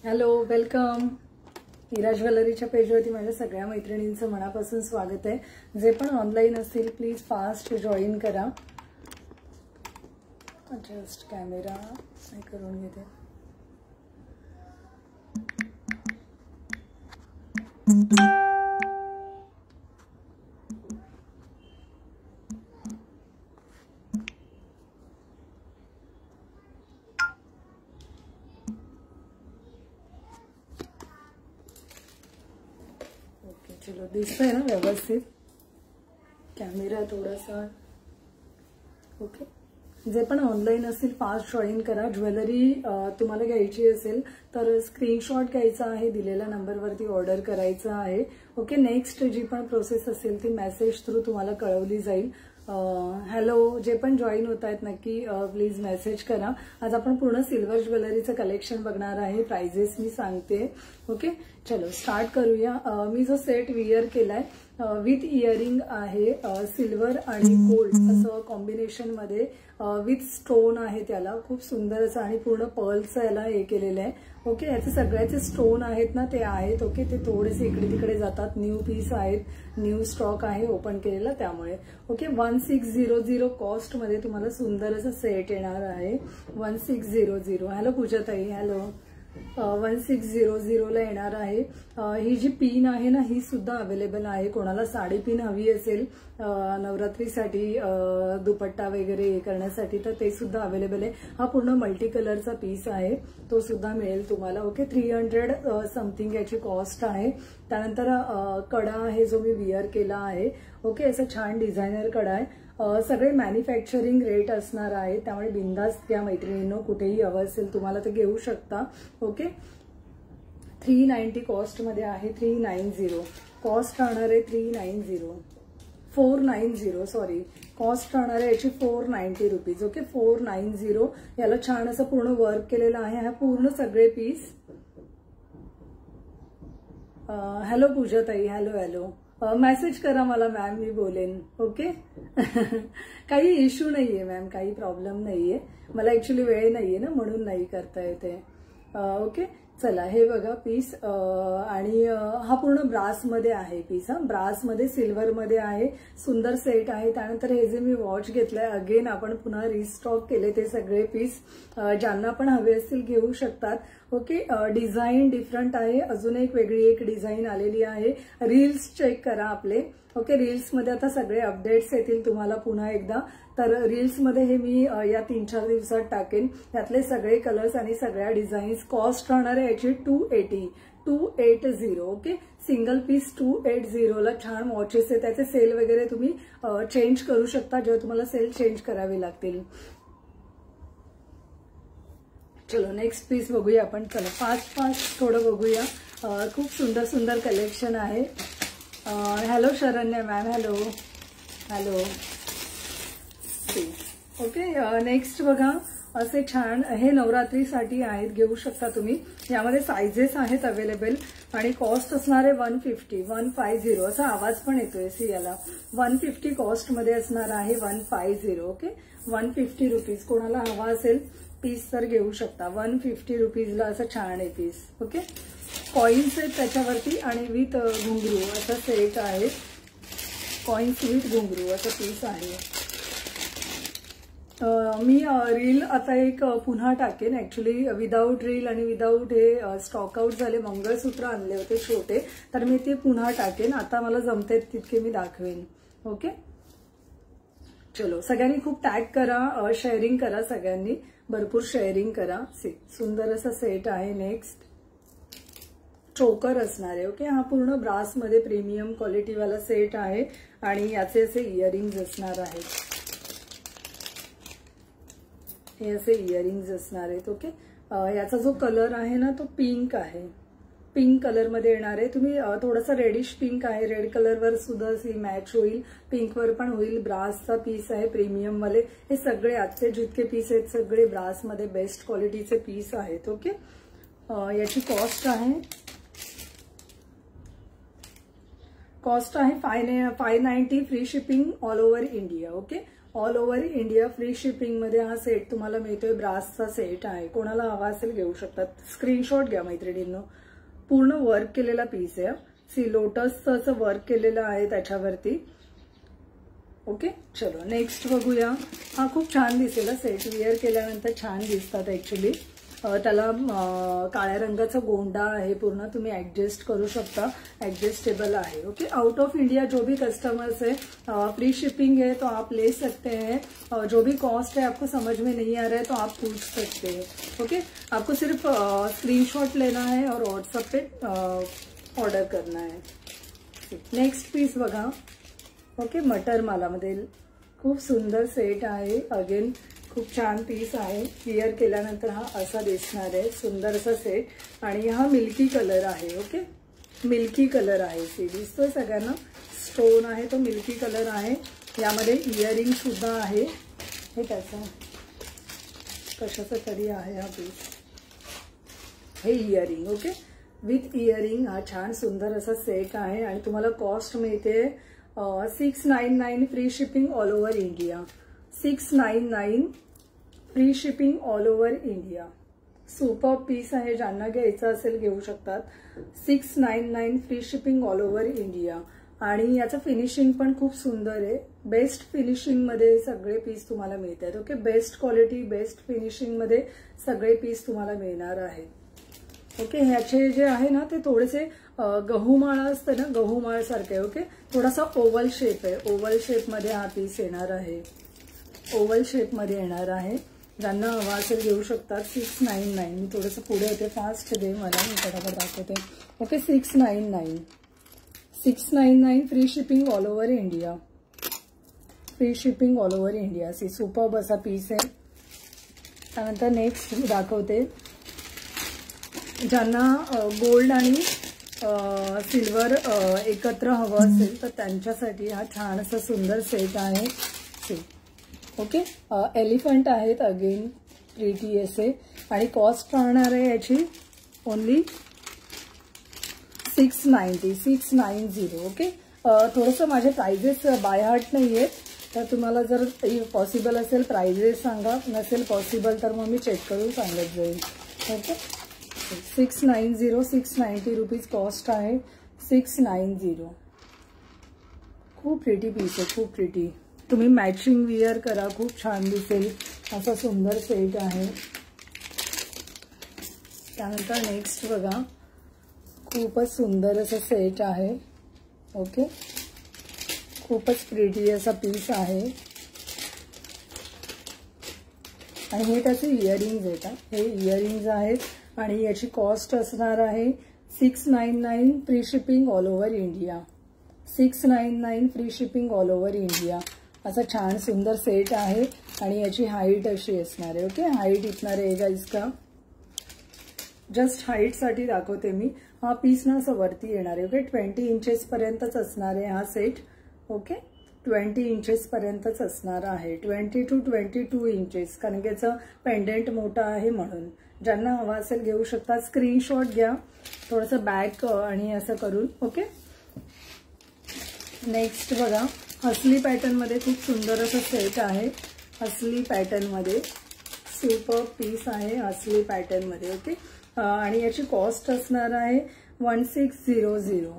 Hello, welcome. हीरा ज्वेलरीच्या पेजवरती माझ्या सगळ्या मैत्रिणींचं मनापासून स्वागत आहे. जे पण ऑनलाईन असतील प्लीज फास्ट जॉईन करा. जस्ट कॅमेरा हे करून घेते. ओके, चलो दिसतंय ना व्यवस्थित कॅमेरा थोडासा. ओके, जे पण ऑनलाईन असतील फास्ट जॉईन करा. ज्वेलरी तुम्हाला घ्यायची असेल तर स्क्रीनशॉट घ्यायचा आहे, दिलेल्या नंबरवरती ऑर्डर करायचं आहे. ओके, नेक्स्ट जी पण प्रोसेस असेल ती मेसेज थ्रू तुम्हाला कळवली जाईल. हॅलो, जे पण जॉईन होत आहेत नक्की प्लीज मेसेज करा. आज आपण पूर्ण सिल्वर ज्वेलरीचं कलेक्शन बघणार आहे. प्राइजेस मी सांगते. ओके, चलो स्टार्ट करूया. मी जो सेट विअर केलाय विथ इयरिंग आहे, सिल्वर आणि गोल्ड असं कॉम्बिनेशन मध्ये विथ स्टोन आहे. त्याला खूप सुंदर असं आणि पूर्ण पर्लचं याला हे केलेलं आहे. ओके, याचे सगळ्याचे स्टोन आहेत ना ते आहेत. ओके, ते थोडेसे इकडे तिकडे जातात. न्यू पीस आहेत, न्यू स्टॉक आहे ओपन केलेला त्यामुळे. ओके, 1600 कॉस्ट मध्ये तुम्हाला सुंदर असं सेट येणार आहे. 1600. हॅलो पूजाताई, हॅलो. 1600 ला येणार आहे. ही जी पिन आहे ना ही सुद्धा अवेलेबल आहे. कोणाला साडी पिन हवी असेल नवरात्रीसाठी दुपट्टा वगैरे हे करण्यासाठी तर ते सुद्धा अवेलेबल आहे. हा पूर्ण मल्टी कलरचा पीस आहे, तो सुद्धा मिळेल तुम्हाला. ओके, 300 समथिंग याची कॉस्ट आहे. त्यानंतर कडा आहे जो मी विअर केला आहे. ओके, असं छान डिझायनर कडा आहे. सगळे मॅन्युफॅक्चरिंग रेट असणार आहे, त्यामुळे बिंदास त्या मैत्रिणींनो कुठेही हवं असेल तुम्हाला तर घेऊ शकता. ओके, 390 कॉस्ट मध्ये आहे. 390 कॉस्ट राहणार आहे. 490 सॉरी, कॉस्ट राहणार आहे याची 490 रुपीज. ओके, 490. याला छान असं पूर्ण वर्क केलेलं आहे. हा पूर्ण सगळे पीस. हॅलो पूजाताई, हॅलो हॅलो. मेसेज करा मला मॅम, मी बोलेन. ओके, काही इश्यू नाहीये मॅम, काही प्रॉब्लेम नाहीये. मला ऍक्च्युली वेळ नाहीये ना म्हणून नाही करता येते. ओके, चला हे बघा पीस. आणि हा पूर्ण ब्रासमध्ये आहे पीस. हा ब्रासमध्ये सिल्वरमध्ये आहे. सुंदर सेट आहे. त्यानंतर हे जे मी वॉच घेतलाय अगेन आपण पुन्हा रिस्टॉक केले ते सगळे पीस. ज्यांना पण हवे असतील घेऊ शकतात. ओके, डिझाईन डिफरंट आहे. अजून एक वेगळी एक डिझाईन आलेली आहे. रील्स चेक करा आपले. ओके, रील्समध्ये आता सगळे अपडेट्स येतील तुम्हाला पुन्हा एकदा. तर रील्समध्ये हे मी या 3-4 दिवसात टाकेन. यातले सगळे कलर्स आणि सगळ्या डिझाईन्स. कॉस्ट राहणार आहे याची 280. ओके, सिंगल पीस 280 ला छान वॉचेस आहे. त्याचे सेल वगैरे तुम्ही चेंज करू शकता जेव्हा तुम्हाला सेल चेंज करावे लागतील. चलो नेक्स्ट पीस बघूया आपण. चला फास्ट थोडं बघूया. खूप सुंदर सुंदर कलेक्शन आहे. Hello Sharanya ma'am, hello hello. Okay, next बघा असे छान हे नवरात्रीसाठी आहेत, घेऊ शकता तुम्ही. यामध्ये साइजेस आहेत अवेलेबल आणि कॉस्ट असणार आहे 150 असा आवाज पण येतोय सी याला. 150 कॉस्ट मध्ये असणार आहे. 150. Okay, 150 rupees. कोणाला हवा असेल पीस तर घेऊ शकता. 150 रुपीजला असं छान आहे पीस. ओके, कॉइन्स आहेत त्याच्यावरती आणि विथ घुंगरू असं सेट आहे. कॉइन्स विथ घुंगरू असं पीस आहे. मी रील आता एक पुन्हा टाकेन. ऍक्च्युली विदाऊट रील आणि विदाऊट हे स्टॉक आउट झाले. मंगळसूत्र आणले होते छोटे, तर मी ते पुन्हा टाकेन. आता मला जमते तितके मी दाखवेन. ओके, चलो सगळ्यांनी खूप टॅग करा, शेअरिंग करा. सगळ्यांनी भरपूर शेअरिंग करा. सुंदर असा सेट आहे. नेक्स्ट चोकर असणार आहे. ओके, हा पूर्ण ब्रासमध्ये प्रीमियम क्वालिटीवाला सेट आहे आणि याचे असे इयरिंग्ज असणार आहेत. हे असे इयरिंग्ज असणार आहेत. ओके, याचा जो कलर आहे ना तो पिंक आहे. पिंक कलरमध्ये येणार आहे. तुम्ही थोडासा रेडिश पिंक आहे. रेड कलरवर सुद्धा सी मॅच होईल, पिंकवर पण होईल. ब्रासचा पीस आहे प्रीमियम वाले. हे सगळे आजचे जितके पीस आहेत सगळे ब्रासमध्ये बेस्ट क्वालिटीचे पीस आहेत. ओके, याची कॉस्ट आहे 590 free shipping all over India. Okay, all over India free shipping मध्ये हा सेट तुम्हाला मिळतोय. ब्रासचा सेट आहे. कोणाला हवा असेल घेऊ शकतात. स्क्रीनशॉट घ्या मैत्रिणींनो. पूर्ण वर्क केलेला पीस आहे. सी लोटसचं असं वर्क केलेलं आहे त्याच्यावरती. ओके, चलो नेक्स्ट बघूया. हा खूप छान दिसेल सेट. विअर केल्यानंतर छान दिसतात ऍक्च्युली. त्याला काळ्या रंगाचा गोंडा आहे पूर्ण. तुम्ही ऍडजस्ट करू शकता. ऍडजस्टेबल आहे. ओके, आउट ऑफ इंडिया जो भी कस्टमर्स है फ्री शिपिंग है तो आप ले सकते हैं. जो भी कॉस्ट है आपको समझ में नहीं आ रहा है तो आप पूछ सकते हैं. ओके, आपको सिर्फ स्क्रीनशॉट लेना है और व्हाट्सएप पे ऑर्डर करना है. नेक्स्ट पीस बघा. ओके, मटर मालामध्ये खूप सुंदर सेट आहे. अगेन खूप छान पीस आहे. विअर केल्यानंतर हा असा दिसणार आहे. सुंदर असा सेट. आणि हा मिल्की कलर आहे. ओके, मिल्की कलर आहे. सी दिसतोय सगळ्यांना. स्टोन आहे तो मिल्की कलर आहे. यामध्ये इयरिंग सुद्धा आहे. हे त्याचं कशाचं तरी आहे हा पीस. हे इयरिंग. ओके, विथ इयरिंग हा छान सुंदर असा सेट आहे. आणि तुम्हाला कॉस्ट मिळते 699 free shipping all over India. 699 free shipping all over India. Super piece आहे. ज्यांना घ्यायचं असेल घेऊ शकतात. 699 free shipping all over India. आणि याचं फिनिशिंग पण खूप सुंदर आहे. बेस्ट फिनिशिंग मध्ये सगळे पीस तुम्हाला मिळतात. Okay, best quality best finishing मध्ये सगळे पीस तुम्हाला मिळणार आहेत. ओके, ह्याचे जे आहे ना ते थोडेसे गहूमाळ असतं ना, गहूमाळ सारखे. ओके, थोडासा ओव्हल शेप आहे. ओव्हल शेप मध्ये हा पीस येणार आहे. ओव्हल शेप मध्ये येणार आहे. ज्यांना हवा असेल घेऊ शकतात. 699. मी थोडंसं पुढे होते. फास्ट दे मला, मी फटाफट दाखवते. Okay, 699 699 free shipping all over India. Free shipping all over India. See superb असा पीस आहे. त्यानंतर नेक्स्ट दाखवते. ज्यांना गोल्ड आणि सिल्वर एकत्र हवं असेल तर त्यांच्यासाठी हा छान असा सुंदर सेट आहे. ओके, एलिफंट आहेत. अगेन प्रिटी असे. आणि कॉस्ट राहणार आहे याची ओनली 690. ओके, थोडंसं माझे प्राइजेस बाय हार्ट नाही आहेत. तर तुम्हाला जर पॉसिबल असेल प्राइजेस सांगा. नसेल पॉसिबल तर मग मी चेक करून सांगत जाईल. ओके, 690 690 रुपीज कॉस्ट आहे. 690. खूप प्रिटी पीस आहे. खूप प्रिटी. तुम्ही मॅचिंग विअर करा. खूप छान दिसेल असा सुंदर सेट आहे. त्यानंतर नेक्स्ट बघा. खूपच सुंदर असं सेट आहे. ओके, खूपच प्रिटी असा पीस आहे. आणि हे त्याचे इयरिंग्ज येतात. हे इयरिंग्ज आहेत आणि याची कॉस्ट असणार आहे 699 free shipping all over India. 699 free shipping all over India. असा छान सुंदर सेट आहे. आणि याची हाईट अशी असणार आहे. ओके, हाईट इतना रहेगा इसका. जस्ट हाईट साठी दाखवते मी. हा पीस ना असं वरती येणार आहे. ओके, 20 इंचेस पर्यंतच असणार आहे हा सेट. ओके, 20 इंचेस पर्यंतच असणार आहे. 20 to 22 इंचेस. कारण की याचं पेंडेंट मोठा आहे म्हणून. ज्यांना हवा असेल घेऊ शकता. स्क्रीनशॉट घ्या थोडंसं बॅक आणि असं करून. ओके, नेक्स्ट बघा. हसली पॅटर्न मध्ये खूप सुंदर असं सेट आहे. हसली पॅटर्न मध्ये सुपर पीस आहे. हसली पॅटर्न मध्ये. ओके, आणि याची कॉस्ट असणार आहे 1600.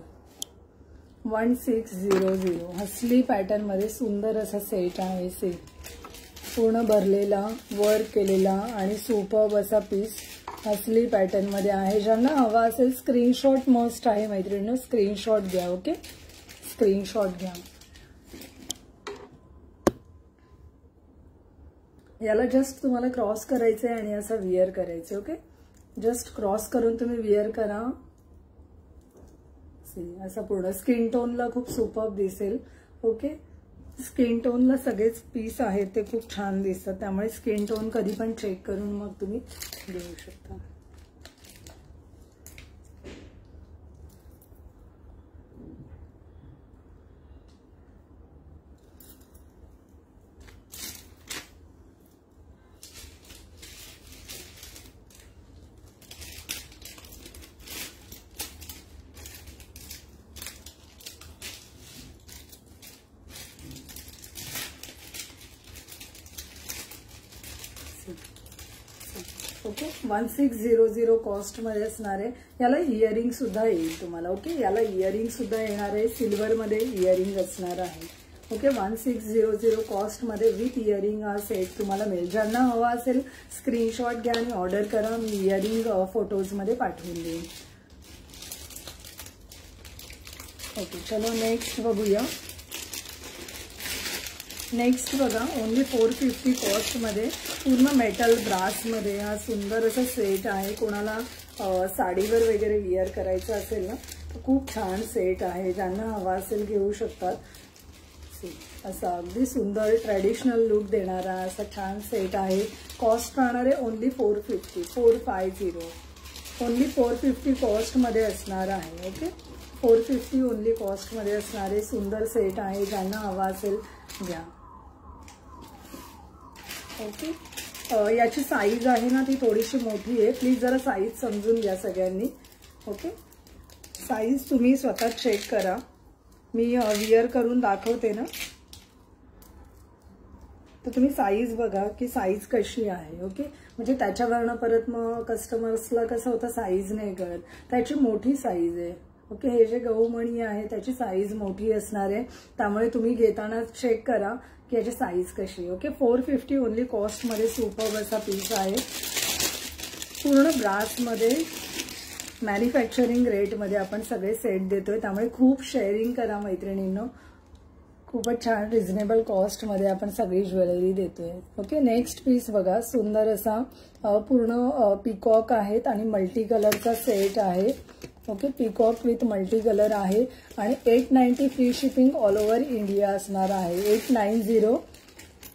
1600. हसली पॅटर्न मध्ये सुंदर असा सेट आहे. पूर्ण भरलेला वर्क केलेला आणि सुपर्ब असा पीस हसली पॅटर्न मध्ये आहे. ज्यांना हवा असेल स्क्रीनशॉट मस्ट आहे मैत्रिणींनो. स्क्रीनशॉट घ्या. ओके, स्क्रीनशॉट घ्या. याला जस्ट तुम्हाला क्रॉस करायचंय आणि असं विअर करायचं. ओके, जस्ट क्रॉस करून तुम्ही विअर करा. असं पूर्ण स्किन टोनला खूप सुपर्ब दिसेल. ओके, स्किन टोनला सगळेच पीस आहेत ते खूप छान दिसतात. त्यामुळे स्किन टोन कधी पण चेक करून मग तुम्ही घेऊ शकता. ओके 1600 कॉस्ट मध्ये असणार आहे. याला इयरिंग सुद्धा येईल तुम्हाला. ओके याला इयरिंग सुद्धा येणार आहे. सिल्वर मध्ये इयरिंग असणार आहे. ओके 1600 कॉस्ट मध्ये विथ इयरिंग हा सेट तुम्हाला मिळेल. ज्यांना हवा असेल स्क्रीनशॉट घ्या आणि ऑर्डर करा. मी इयरिंग फोटोज मध्ये पाठवून देईन. ओके चलो नेक्स्ट बघूया. नेक्स्ट बघा ओनली 450 कॉस्ट मध्ये पूर्ण मेटल ब्रास मध्ये हा सुंदर असा सेट आहे. कोणाला साडीवर वगैरे विअर करायचं असेल ना तर खूप छान सेट आहे. ज्यांना हवा असेल घेऊ शकतात. असा अगदी सुंदर ट्रेडिशनल लुक देणारा असा छान सेट आहे. कॉस्ट राहणार आहे ओनली 450 ओनली 450 कॉस्ट मध्ये असणार आहे. ओके 450 ओनली कॉस्ट मध्ये असणारे सुंदर सेट आहे. ज्यांना हवा असेल घ्या. ओके याची साईज आहे ना ती थोडीशी मोठी आहे. प्लीज जरा साईज समजून घ्या सगळ्यांनी. ओके साईज तुम्ही स्वतः चेक करा. मी विअर करून दाखवते ना तर तुम्ही साईज बघा की साईज कशी आहे. ओके म्हणजे त्याच्यावरनं परत मग कस्टमर्सला कसं होतं साईज नाही कळत. त्याची मोठी साईज आहे. ओके हे जे गहूमणी आहे त्याची साईज मोठी असणार आहे. त्यामुळे तुम्ही घेताना चेक करा की याची साईज कशी. ओके 450 ओनली कॉस्ट मध्ये सुपर्ब असा पीस आहे. पूर्ण ब्रास मध्ये मॅन्युफॅक्चरिंग रेट मध्ये आपण सगळे सेट देतोय. त्यामुळे खूप शेअरिंग करा मैत्रिणींनो. खूपच छान रिझनेबल कॉस्ट मध्ये आपण सगळी ज्वेलरी देतोय. ओके नेक्स्ट पीस बघा सुंदर असा पूर्ण पिकॉक आहेत आणि मल्टी कलरचा सेट आहे. Okay peacock with multi colour आहे आणि 890 free shipping all over India असणार आहे.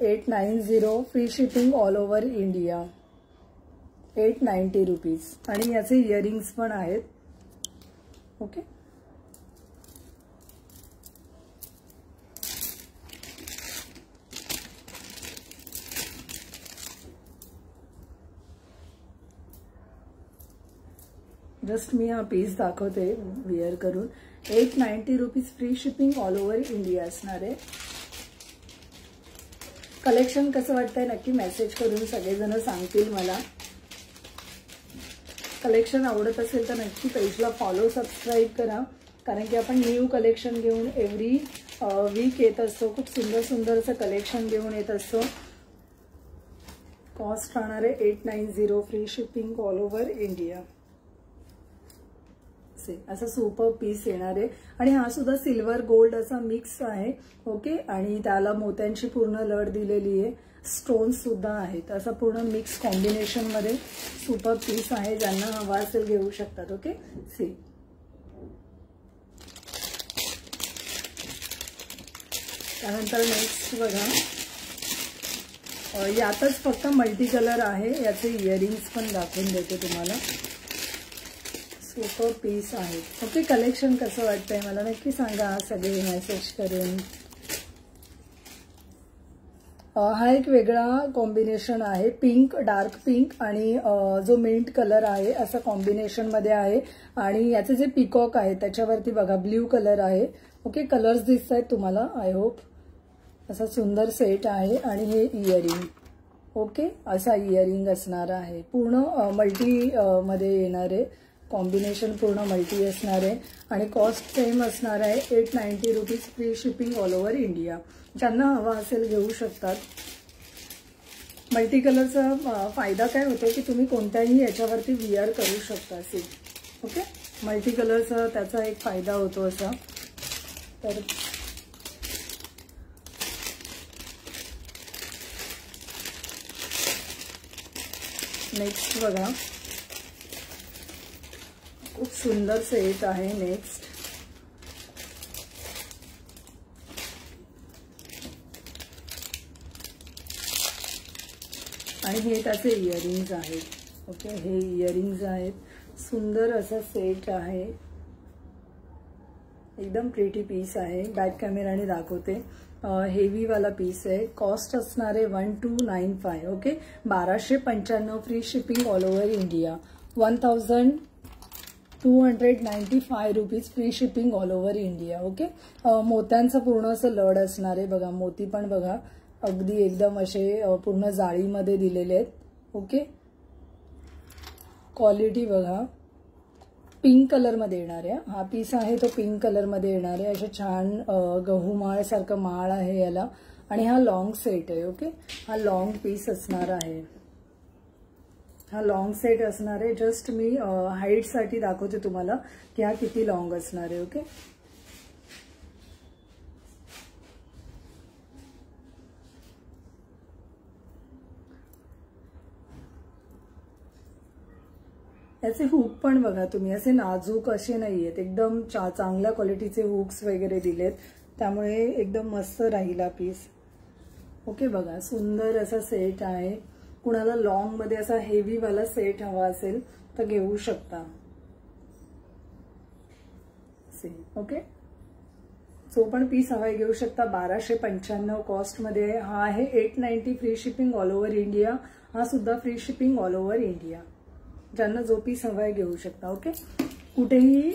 890 free shipping all over India. 890 rupees आणि याचे इयरिंग्स पण आहेत. ओके जस्ट मी हा पीस दाखवते विअर करून. 890 rupees free shipping all over India असणार आहे. कलेक्शन कसं वाटतंय नक्की मेसेज करून सगळेजण सांगतील मला. कलेक्शन आवडत असेल तर नक्की पेजला फॉलो सबस्क्राईब करा. कारण की आपण न्यू कलेक्शन घेऊन एव्हरी वीक येत असतो. खूप सुंदर सुंदर असं कलेक्शन घेऊन येत असतो. कॉस्ट राहणार आहे 890 free shipping all over India. असा सुपर पीस येणार आहे आणि हा सुद्धा सिल्वर गोल्ड असा मिक्स आहे. ओके आणि त्याला मोत्यांची पूर्ण लड दिलेली आहे. स्टोन्स सुद्धा आहेत. असा पूर्ण मिक्स कॉम्बिनेशन मध्ये सुपर पीस आहे. ज्यांना हवा असेल घेऊ शकतात. ओके सी त्यानंतर नेक्स्ट बघा यातच फक्त मल्टी कलर आहे. याचे इयरिंग्स पण दाखवून देते तुम्हाला. सुपर पीस आहे. ओके कलेक्शन कसं वाटतंय मला नक्की सांगा सगळे मेसेज करून. हा एक वेगळा कॉम्बिनेशन आहे. पिंक डार्क पिंक आणि जो मिंट कलर आहे असं कॉम्बिनेशन मध्ये आहे. आणि याचे जे पिकॉक आहे त्याच्यावरती बघा ब्ल्यू कलर आहे. ओके कलर्स दिसत आहेत तुम्हाला. आय होप असा सुंदर सेट आहे. आणि हे इयरिंग ओके असा इयरिंग असणार आहे. पूर्ण मल्टी मध्ये येणार आहे. कॉम्बिनेशन पूर्ण मल्टी असणार आहे आणि कॉस्ट सेम असणार आहे. 890 rupees free shipping all over India. ज्यांना हवा असेल घेऊ शकतात. मल्टी कलरचा फायदा काय होतो की तुम्ही कोणत्याही याच्यावरती विअर करू शकता. सी ओके मल्टी कलरचा त्याचा एक फायदा होतो असा. तर नेक्स्ट बघा खूप सुंदर सेट आहे. नेक्स्ट आणि हे त्याचे इयरिंग्स आहेत. ओके हे इयरिंग्स आहेत. सुंदर असा सेट आहे. एकदम प्रिटी पीस आहे. बॅक कॅमेराने दाखवते. हेवी वाला पीस आहे. कॉस्ट असणार आहे 1295. Okay 1295 free shipping all over India. 1295 rupees free shipping all over India. Okay मोत्यांचं पूर्ण असं लड असणार आहे. बघा मोती पण बघा अगदी एकदम असे पूर्ण जाळीमध्ये दिलेले आहेत. ओके क्वालिटी बघा, पिंक कलरमध्ये येणार आहे. हा पीस आहे तो पिंक कलरमध्ये येणार आहे. असे छान गहू माळ सारखं माळ आहे याला आणि हा लॉंग सेट आहे. ओके, हा लॉंग पीस असणार आहे. हा लॉंग सेट असणार आहे. जस्ट मी हाईटसाठी दाखवते तुम्हाला की हा किती लॉंग असणार आहे. ओके, याचे हुक पण बघा तुम्ही, असे नाजूक असे नाही आहेत, एकदम चांगल्या क्वालिटीचे हुक्स वगैरे दिलेत, त्यामुळे एकदम मस्त राहील हा पीस. ओके, बघा सुंदर असा सेट आहे. कुणाला लॉंग मध्ये असा हेवी वाला सेट हवा असेल तर घेऊ शकता. ओके, जो पण पीस हवाय घेऊ शकता. 1295 कॉस्ट मध्ये हा आहे. 890 free shipping all over India. हा सुद्धा free shipping all over India. ज्यांना जो पीस हवाय घेऊ शकता. ओके, कुठेही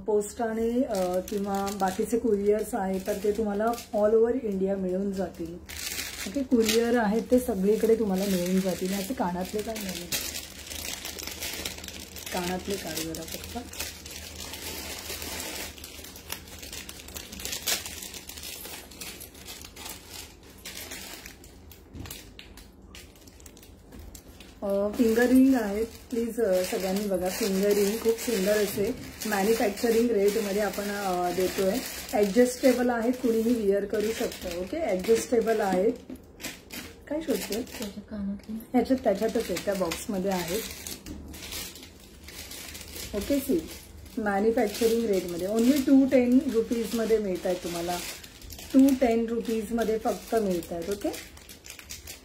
पोस्टाने किंवा बाकीचे कुरिअर्स आहेत तर ते तुम्हाला ऑल ओव्हर इंडिया मिळून जातील. ओके, कुरिअर आहेत ते सगळीकडे तुम्हाला मिळून जातील. असे कानातले काय नाही, कानातले काढू जरा फक्त. फिंगर रिंग आहेत, प्लीज सगळ्यांनी बघा. फिंगर रिंग खूप सुंदर असे मॅन्युफॅक्चरिंग रेटमध्ये आपण देतोय. ऍडजस्टेबल आहेत, कुणीही विअर करू शकतं. ओके, ऍडजस्टेबल आहेत. काय शोधते ह्याच्यात, त्याच्यातच आहे, त्या बॉक्समध्ये आहेत. ओके, सी मॅन्युफॅक्चरिंग रेटमध्ये ओनली 210 रुपीजमध्ये मिळत आहेत तुम्हाला. 210 रुपीजमध्ये फक्त मिळत आहेत. ओके,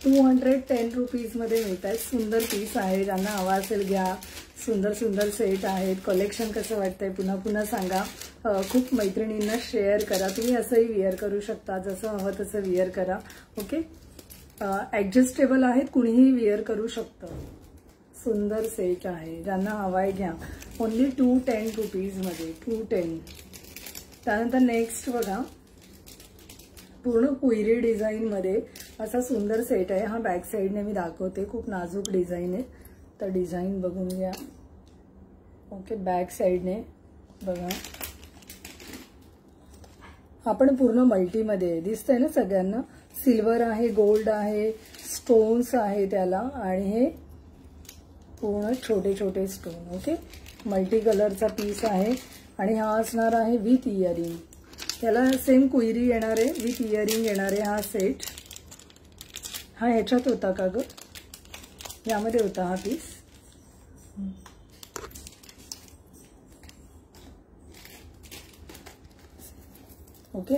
210 रुपीजमध्ये मिळत आहेत. सुंदर पीस आहे, ज्यांना हवा असेल घ्या. सुंदर सुंदर सेट आहेत. कलेक्शन कसं वाटतंय पुन्हा पुन्हा सांगा. खूप मैत्रिणींना शेअर करा. तुम्ही असंही विअर करू शकता, जसं हवं तसं विअर करा. ओके, ऍडजस्टेबल आहेत, कुणीही विअर करू शकतं. सुंदर सेट आहे, ज्यांना हवाय घ्या. ओनली 210 रुपीजमध्ये, 210. त्यानंतर नेक्स्ट बघा, पूर्ण कुयरी डिझाईनमध्ये असा सुंदर सेट आहे. हा बॅक साईडने मी दाखवते. खूप नाजूक डिझाईन आहे, तर डिझाईन बघून घ्या. ओके, बॅक साईडने बघा. आपण पूर्ण मल्टीमध्ये दिसतंय ना सगळ्यांना. सिल्वर आहे, गोल्ड आहे, स्टोन्स आहे त्याला, आणि हे पूर्ण छोटे छोटे स्टोन. ओके, मल्टी कलरचा पीस आहे आणि हा असणार आहे विथ इयरिंग. त्याला सेम कुयरी येणार आहे, विथ इयरिंग येणार आहे हा सेट. हा ह्याच्यात होता का ग? यामध्ये होता हा पीस. ओके,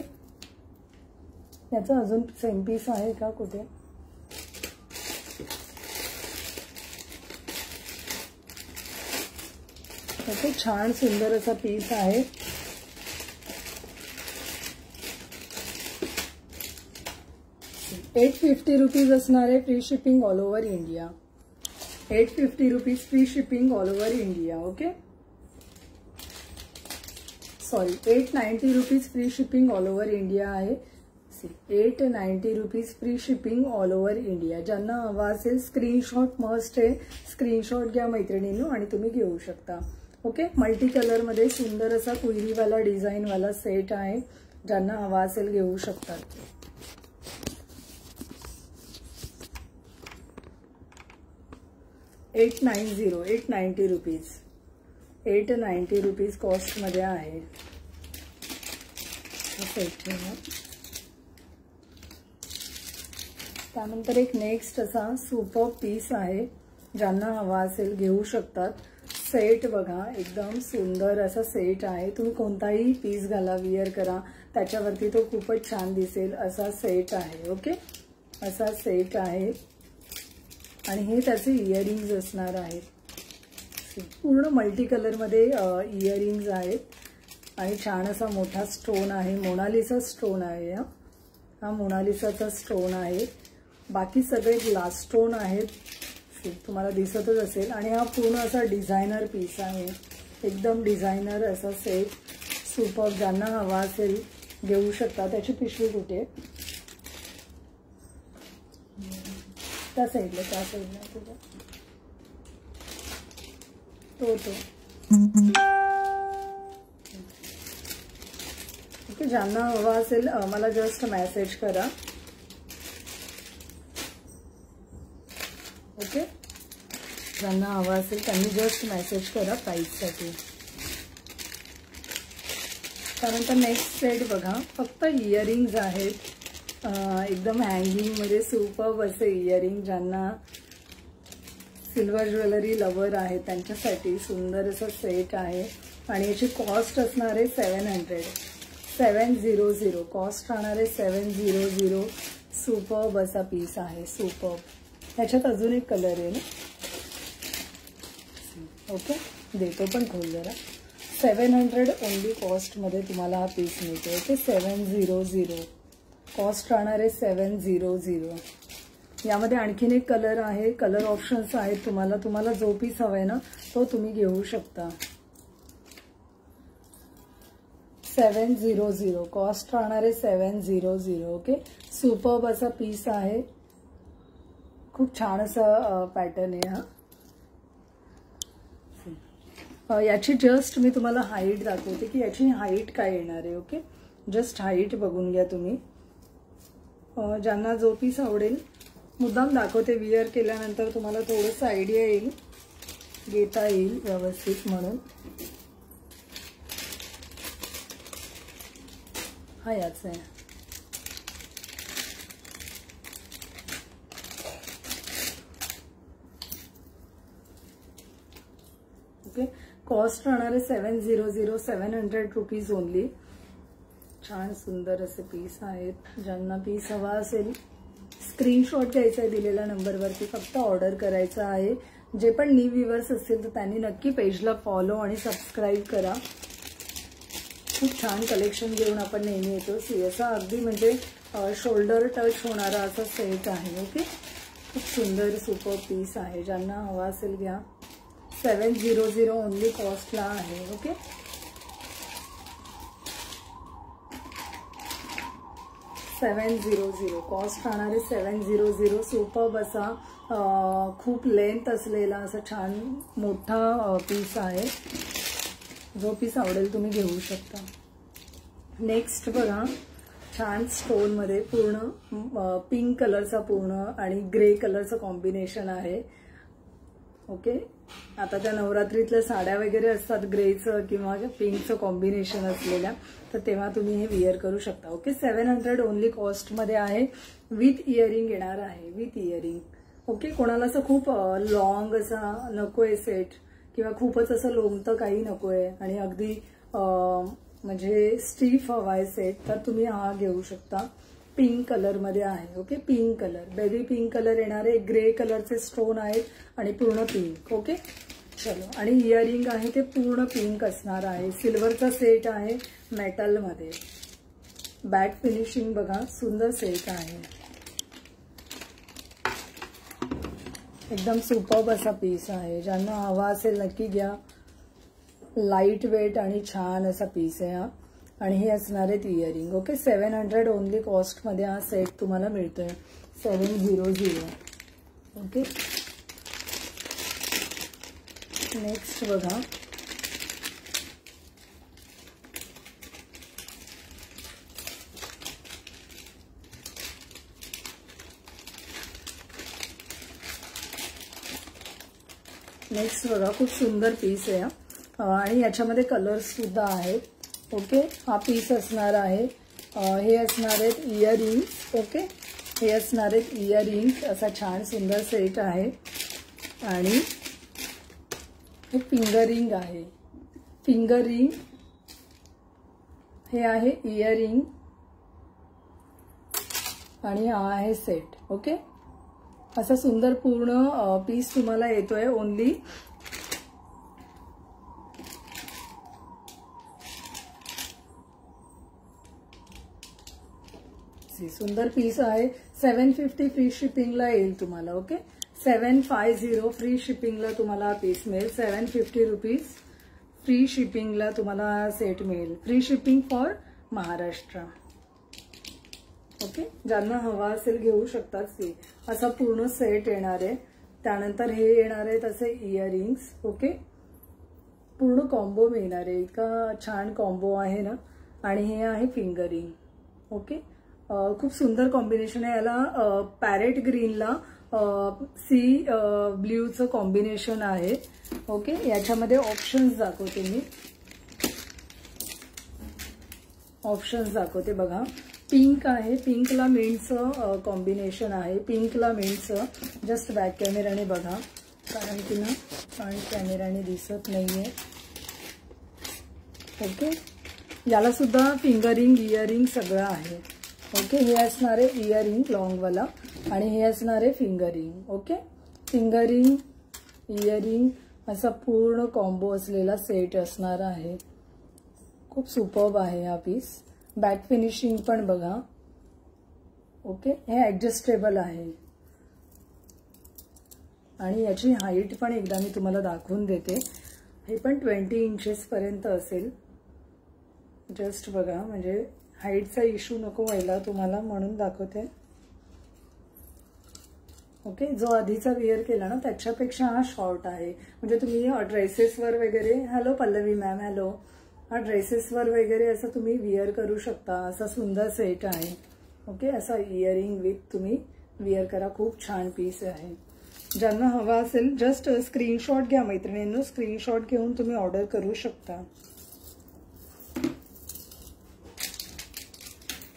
याचा अजून सेम पीस आहे का कुठे? ओके, छान सुंदर असा पीस आहे. $850 रुपीज असणार आहे. Free shipping all over India. 850 rupees free shipping all over India. Okay, sorry, 890 rupees free shipping all over India आहे. 890 rupees free shipping all over India. ज्यांना हवा असेल स्क्रीनशॉट मस्ट आहे. स्क्रीनशॉट घ्या मैत्रिणींनो आणि तुम्ही घेऊ शकता. ओके, मल्टी कलरमध्ये सुंदर असा कुयरीवाला डिझाईनवाला सेट आहे. ज्यांना हवा असेल घेऊ शकतात. $890 रुपीज. 890 रुपीज कॉस्टमध्ये आहे. त्यानंतर एक नेक्स्ट असा सुपर पीस आहे. ज्यांना हवा असेल घेऊ शकतात. सेट बघा, एकदम सुंदर असा सेट आहे. तुम्ही कोणताही पीस घाला, विअर करा, त्याच्यावरती तो खूपच छान दिसेल असा सेट आहे. ओके, असा सेट आहे आणि हे त्याचे इयरिंग्ज असणार आहेत. पूर्ण मल्टी कलरमध्ये इयरिंग्ज आहेत आणि छान असा मोठा स्टोन आहे. मोनालिसा स्टोन आहे. हा मोनालिसाचा स्टोन आहे. बाकी सगळे ग्लास स्टोन आहेत, तुम्हाला दिसतच असेल. आणि हा पूर्ण असा डिझायनर पीस आहे. एकदम डिझायनर असा सेट. सुपर. ज्यांना हवा असेल घेऊ शकता. त्याची पिशवी कुठे? त्या साईडला, त्या साईडला तुझ्या. तो ओके. ज्यांना हवा असेल मला जस्ट मेसेज करा. ओके, ज्यांना हवा असेल त्यांनी जस्ट मेसेज करा प्राइससाठी. त्यानंतर नेक्स्ट सेट बघा, फक्त इयरिंग्ज आहेत. एकदम हँगिंगमध्ये सुपर्ब असे इयरिंग. ज्यांना सिल्वर ज्वेलरी लवर आहे त्यांच्यासाठी सुंदर असं सेट आहे. आणि याची कॉस्ट असणार आहे 700 कॉस्ट राहणार आहे 700. सुपर्ब असा पीस आहे, सुपर्ब. ह्याच्यात अजून एक कलर आहे ना. ओके, देतो पण खोल जरा. 700 ओनली कॉस्टमध्ये तुम्हाला हा पीस मिळतो. ओके, 700 कॉस्ट राहणार आहे 700. यामध्ये आणखीन एक कलर आहे. कलर ऑप्शन्स आहेत तुम्हाला जो पीस हवाय ना तो तुम्ही घेऊ शकता. 700 कॉस्ट राहणार आहे 700. ओके, सुपर्ब असा पीस आहे. खूप छान असा पॅटर्न आहे हा. याची जस्ट मी तुम्हाला हाईट दाखवते की याची हाईट काय येणार आहे. ओके, जस्ट हाईट बघून घ्या तुम्ही. ज्यांना जो पीस आवडेल मुद्दाम दाखवते. विअर केल्यानंतर तुम्हाला थोडंसं आयडिया येईल, घेता येईल व्यवस्थित म्हणून. हा याच आहे. ओके, कॉस्ट राहणार आहे 700 700 रुपीज ओनली. छान सुंदर असे पीस आहेत. ज्यांना पीस हवा असेल स्क्रीनशॉट घ्यायचा आहे दिलेल्या नंबरवरती, फक्त ऑर्डर करायचा आहे. जे पण न्यू व्ह्यूअर्स असतील तर त्यांनी नक्की पेजला फॉलो आणि सबस्क्राईब करा. खूप छान कलेक्शन घेऊन आपण नेहमी येतो. असा अगदी म्हणजे शोल्डर टच होणारा असा सेट आहे. ओके, खूप सुंदर सुपर पीस आहे. ज्यांना हवा असेल घ्या. 700 ओनली कॉस्टला आहे. ओके, कॉस्ट राहणार आहे 700. सुपर्ब असा खूप लेंथ असलेला असा छान मोठा पीस आहे. जो पीस आवडेल तुम्ही घेऊ शकता. नेक्स्ट बघा, छान स्टोन मध्ये पूर्ण पिंक कलरचा पूर्ण आणि ग्रे कलरचं कॉम्बिनेशन आहे. ओके, आता त्या नवरात्रीतल्या साड्या वगैरे असतात ग्रेचं किंवा पिंकचं कॉम्बिनेशन असलेल्या, तर तेव्हा तुम्ही हे विअर करू शकता. ओके, 700 ओनली कॉस्टमध्ये आहे. विथ इयरिंग येणार आहे, विथ इयरिंग. ओके, कोणाला असं खूप लॉंग असा नकोय सेट किंवा खूपच असं लोंबतं काही नकोय आणि अगदी म्हणजे स्टीफ हवाय सेट, तर तुम्ही हा घेऊ शकता. पिंक कलर मध्ये आहे. Okay, pink colour, baby pink colour येणार आहे. ग्रे कलरचे स्टोन आहेत आणि पूर्ण पिंक. ओके, चलो. आणि इयरिंग आहे ते पूर्ण पिंक असणार आहे. सिल्वरचा सेट आहे मेटल मध्ये. बॅक फिनिशिंग बघा, सुंदर सेट आहे. एकदम सुपर्ब असा पीस आहे. ज्यांना हवा असेल नक्की घ्या. लाईट वेट आणि छान असा पीस आहे हा. आणि हे असणार आहेत इयरिंग. ओके, 700 ओनली कॉस्टमध्ये हा सेट तुम्हाला मिळतोय. 700. ओके, नेक्स्ट बघा, खूप सुंदर पीस आहे आणि याच्यामध्ये कलर्स सुद्धा आहेत. ओके, हा पीस असणार आहे. हे असणार आहेत इयरिंग्स. ओके, हे असणार आहेत इयरिंग्स. असा छान सुंदर सेट आहे. आणि हे फिंगरिंग आहे. फिंगरिंग हे आहे इयरिंग आणि हा आहे सेट. ओके, असा सुंदर पूर्ण पीस तुम्हाला येतोय. ओनली सुंदर पीस आहे. 750 फ्री शिपिंगला येईल तुम्हाला. ओके, 750 फ्री शिपिंगला तुम्हाला हा पीस मिळेल. 750 रुपीज फ्री शिपिंगला तुम्हाला हा सेट मिळेल. Free shipping for Maharashtra. Okay, ज्यांना हवा असेल घेऊ शकतात. असा पूर्ण सेट येणार आहे. त्यानंतर हे येणार आहे तसे इयरिंग्स. ओके, पूर्ण कॉम्बो मिळणार आहे. इतका छान कॉम्बो आहे ना. आणि हे आहे फिंगरिंग. ओके, खूप सुंदर कॉम्बिनेशन आहे. याला पॅरेट ग्रीनला सी ब्ल्यूचं कॉम्बिनेशन आहे. ओके, याच्यामध्ये ऑप्शन्स दाखवते मी. ऑप्शन्स दाखवते बघा. पिंक आहे, पिंकला मिंटचं कॉम्बिनेशन आहे. पिंकला मिंटचं. जस्ट बॅक कॅमेराने बघा, कारण की ना फ्रंट कॅमेराने दिसत नाहीये. ओके, याला सुद्धा फिंगरिंग इयरिंग सगळं आहे. ओके, हे असणार आहे इयरिंग लॉंगवाला आणि हे असणार आहे फिंगरिंग. ओके, फिंगरिंग इयरिंग असा पूर्ण कॉम्बो असलेला सेट असणार आहे. खूप सुपर्ब आहे हा पीस. बॅक फिनिशिंग पण बघा. ओके, हे ऍडजस्टेबल आहे आणि याची हाईट पण एकदा मी तुम्हाला दाखवून देते. हे पण 20 इंचेस पर्यंत असेल. जस्ट बघा, म्हणजे हाईटचा इश्यू नको व्हायला तुम्हाला म्हणून दाखवते. ओके, जो आधीचा वेअर केला ना त्याच्यापेक्षा हा शॉर्ट आहे. म्हणजे तुम्ही ड्रेसेसवर वगैरे, हॅलो पल्लवी मॅम, हॅलो, हा ड्रेसेसवर वगैरे असं तुम्ही वेअर करू शकता. असा सुंदर सेट आहे. ओके, असा इयरिंग विथ तुम्ही वेअर करा. खूप छान पीस आहे. ज्यांना हवा असेल जस्ट स्क्रीनशॉट घ्या मैत्रिणींनो. स्क्रीनशॉट घेऊन तुम्ही ऑर्डर करू शकता.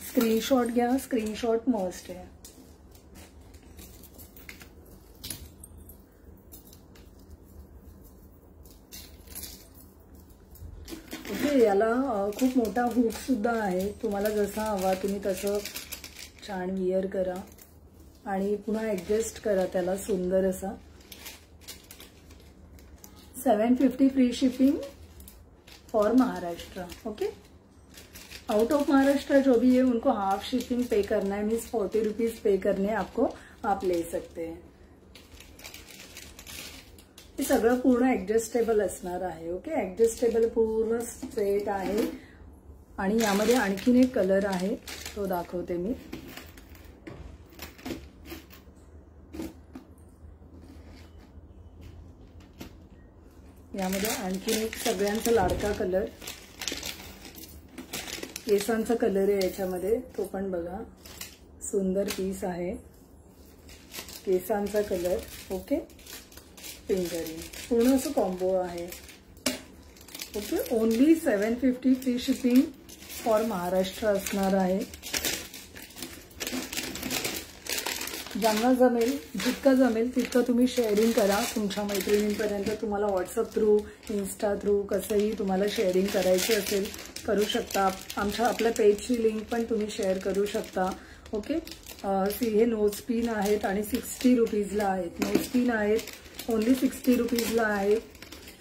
स्क्रीनशॉट घ्या, स्क्रीनशॉट मस्ट आहे. ओके, याला खूप मोठा हुक सुद्धा आहे. तुम्हाला जसा हवा तुम्ही तसं छान विअर करा आणि पुन्हा ऍडजस्ट करा त्याला सुंदर असा. 750 free shipping for Maharashtra. Okay, out of Maharashtra जो भी है उनको हाफ शिपिंग पे करना है. मीन्स 40 रुपीज पे करने आपको, आप ले सकते हैं. हे सगळं पूर्ण ऍडजस्टेबल असणार आहे. ओके, ऍडजस्टेबल पूर्ण सेट आहे. आणि यामध्ये आणखीन एक कलर आहे, तो दाखवते मी. यामध्ये आणखीन एक सगळ्यांचा लाडका कलर, केसांचा कलर आहे याच्यामध्ये, तो पण बघा. सुंदर पीस आहे. केसांचा कलर. ओके, फिंगरिंग पूर्ण असं कॉम्बो आहे. Okay, only 750 free shipping for Maharashtra असणार आहे. ज्यांना जमेल, जितकं जमेल तितकं तुम्ही शेअरिंग करा तुमच्या मैत्रिणींपर्यंत. तुम्हाला व्हॉट्सअप थ्रू, इन्स्टा थ्रू कसंही तुम्हाला शेअरिंग करायचं असेल करू शकता. आपल्या पेजची लिंक पण तुम्ही शेअर करू शकता. ओके, हे नोज पिन आहेत आणि 60 रुपीजला आहेत. नोज पिन आहेत ओनली 60 रुपीजला आहेत.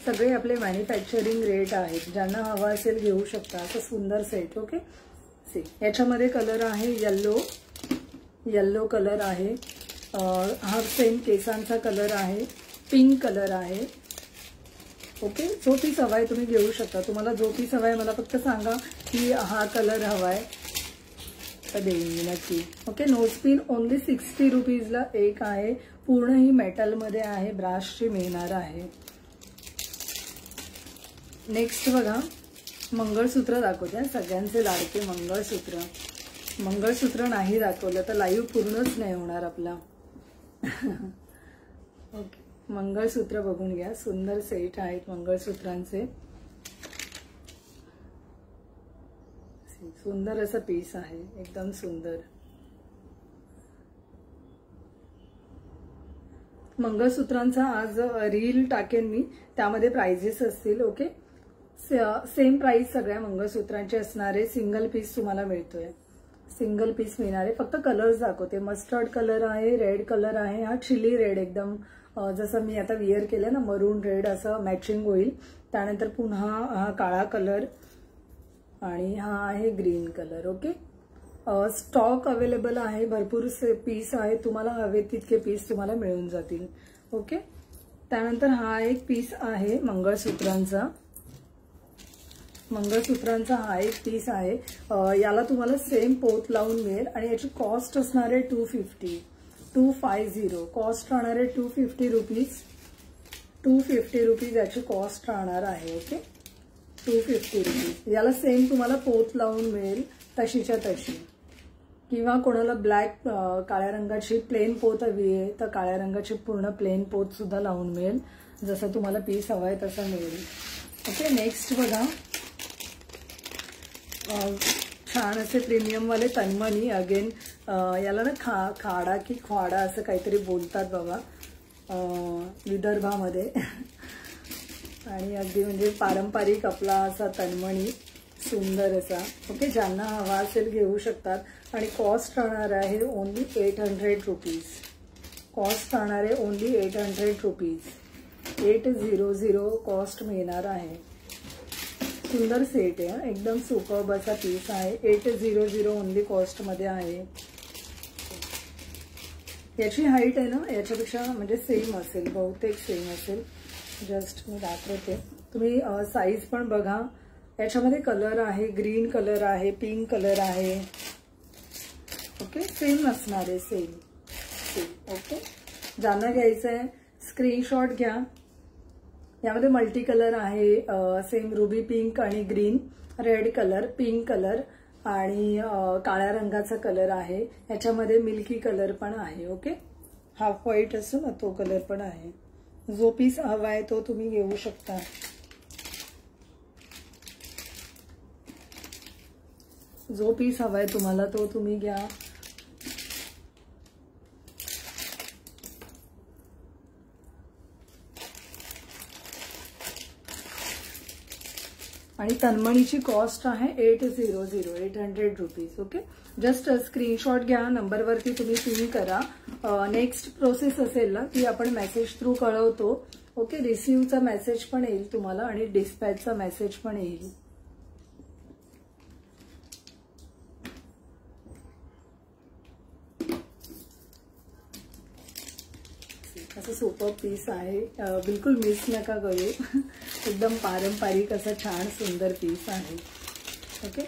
सगळे आपले मॅन्युफॅक्चरिंग रेट आहेत. ज्यांना हवा असेल घेऊ शकता. असं सुंदर सेट. ओके, याच्यामध्ये कलर आहे येल्लो कलर आहे. हा सेम केसांचा कलर आहे. पिंक कलर आहे. ओके, जो पीस हवाय तुम्ही घेऊ शकता. तुम्हाला जो पीस हवाय मला फक्त सांगा की हा कलर हवाय तर देईन मी नक्की. ओके, नोज पिन ओनली 60 रुपीजला एक आहे. पूर्ण ही मेटलमध्ये आहे, ब्रासची मिळणार आहे. नेक्स्ट बघा, मंगळसूत्र दाखवते. सगळ्यांचे लाडके मंगळसूत्र. मंगळसूत्र नाही दाखवलं तर लाईव्ह पूर्णच नाही होणार आपला. ओके, मंगळसूत्र बघून घ्या. सुंदर सेट आहेत मंगळसूत्रांचे. सुंदर असं पीस आहे, एकदम सुंदर. मंगळसूत्रांचा आज रील टाकेन मी, त्यामध्ये प्राइजेस असतील. ओके, सेम प्राइस सगळ्या मंगळसूत्रांचे असणार आहे. सिंगल पीस तुम्हाला मिळतोय. सिंगल पीस मिळणार आहे. फक्त कलर्स दाखवते. मस्टर्ड कलर आहे, रेड कलर आहे. हा चिली रेड एकदम जसं मी आता विअर केलं ना, मरून रेड असं मॅचिंग होईल. त्यानंतर पुन्हा हा काळा कलर आणि हा आहे green colour. Okay, stock available आहे. भरपूर पीस आहे. तुम्हाला हवे तितके पीस तुम्हाला मिळून जातील. ओके, त्यानंतर हा एक पीस आहे मंगळसूत्रांचा. मंगळसूत्रांचा हा एक पीस आहे. याला तुम्हाला सेम पोत लावून मिळेल आणि याची कॉस्ट असणार आहे 250. कॉस्ट राहणार आहे 250 रुपीज. 250 रुपीज याची कॉस्ट राहणार आहे. Okay, 250 rupees. याला सेम तुम्हाला पोत लावून मिळेल तशीच्या तशी, किंवा कोणाला ब्लॅक काळ्या रंगाची प्लेन पोत हवी आहे तर काळ्या रंगाची पूर्ण प्लेन पोत सुद्धा लावून मिळेल. जसं तुम्हाला पीस हवा आहे तसा मिळेल. ओके, नेक्स्ट बघा, छान असे प्रीमियमवाले तन्मणी. अगेन याला ना खाडा की ख्वाडा असं काहीतरी बोलतात बाबा विदर्भामध्ये. आणि अगदी म्हणजे पारंपरिक आपला असा तन्मणी सुंदर असा. ओके, ज्यांना हवा असेल घेऊ शकतात. आणि कॉस्ट राहणार आहे ओनली 800 रुपीज. कॉस्ट राहणार आहे ओनली 800 रुपीज. 800 कॉस्ट मिळणार आहे. सुंदर सेट आहे, एकदम सुपर्ब असा पीस आहे. 800 ओनली कॉस्टमध्ये आहे. याची हाईट आहे ना याच्यापेक्षा म्हणजे सेम असेल, बहुतेक सेम असेल. जस्ट मी दाखवते, तुम्ही साईज पण बघा. याच्यामध्ये कलर आहे, ग्रीन कलर आहे, पिंक कलर आहे. ओके, सेम असणार आहे, सेम. ओके, ज्यांना घ्यायचं आहे स्क्रीनशॉट घ्या. यामध्ये मल्टी कलर आहे, सेम रुबी पिंक आणि green, red colour, pink colour आणि काळ्या रंगाचा कलर आहे. याच्यामध्ये मिल्की कलर पण आहे. ओके, हाफ व्हाईट असो ना तो कलर पण आहे. जो पीस हवा आहे तो तुम्ही घेऊ शकता. जो पीस हवाय तुम्हाला तो तुम्ही घ्या. आणि तन्मणीची कॉस्ट आहे 800 रुपीज. ओके, जस्ट स्क्रीनशॉट घ्या, नंबरवरती तुम्ही पिन करा. नेक्स्ट प्रोसेस असेल ना ती आपण मेसेज थ्रू कळवतो. ओके, रिसिव्हचा मेसेज पण येईल तुम्हाला आणि डिस्पॅचचा मेसेज पण येईल. असं सुपर पीस आहे, बिलकुल मिस नका करू. एकदम पारंपरिक असं छान सुंदर पीस आहे. ओके,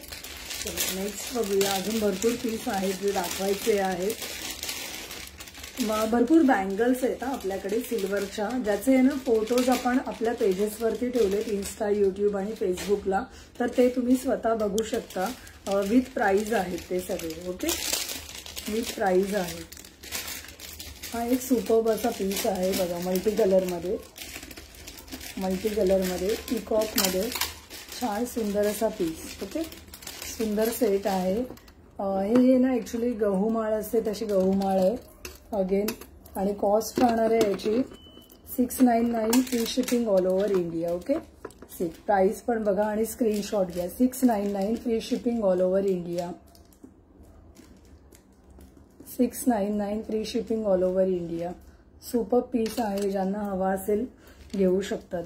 नेक्स्ट बघूया. अजून भरपूर पीस आहेत जे दाखवायचे आहेत. भरपूर बँगल्स आहेत आपल्याकडे सिल्वरच्या, ज्याचे ना फोटोज आपण आपल्या पेजेसवरती ठेवलेत इन्स्टा, यूट्यूब आणि फेसबुकला. तर ते तुम्ही स्वतः बघू शकता. विथ प्राइस आहेत ते सगळे. ओके, विथ प्राइस आहे. हा एक सुपर्ब असा पीस आहे बघा, मल्टी कलरमध्ये, पिकॉकमध्ये छान सुंदर असा पीस. ओके, सुंदर सेट आहे. हे ना ॲक्च्युली गहूमाळ असते तशी गहूमाळ आहे अगेन. आणि कॉस्ट राहणार आहे याची 699 free shipping all over India. Okay, price पण बघा आणि स्क्रीनशॉट घ्या. 699 free shipping all over India. 699 free shipping all over India. Super piece आहे, ज्यांना हवा असेल घेऊ शकतात.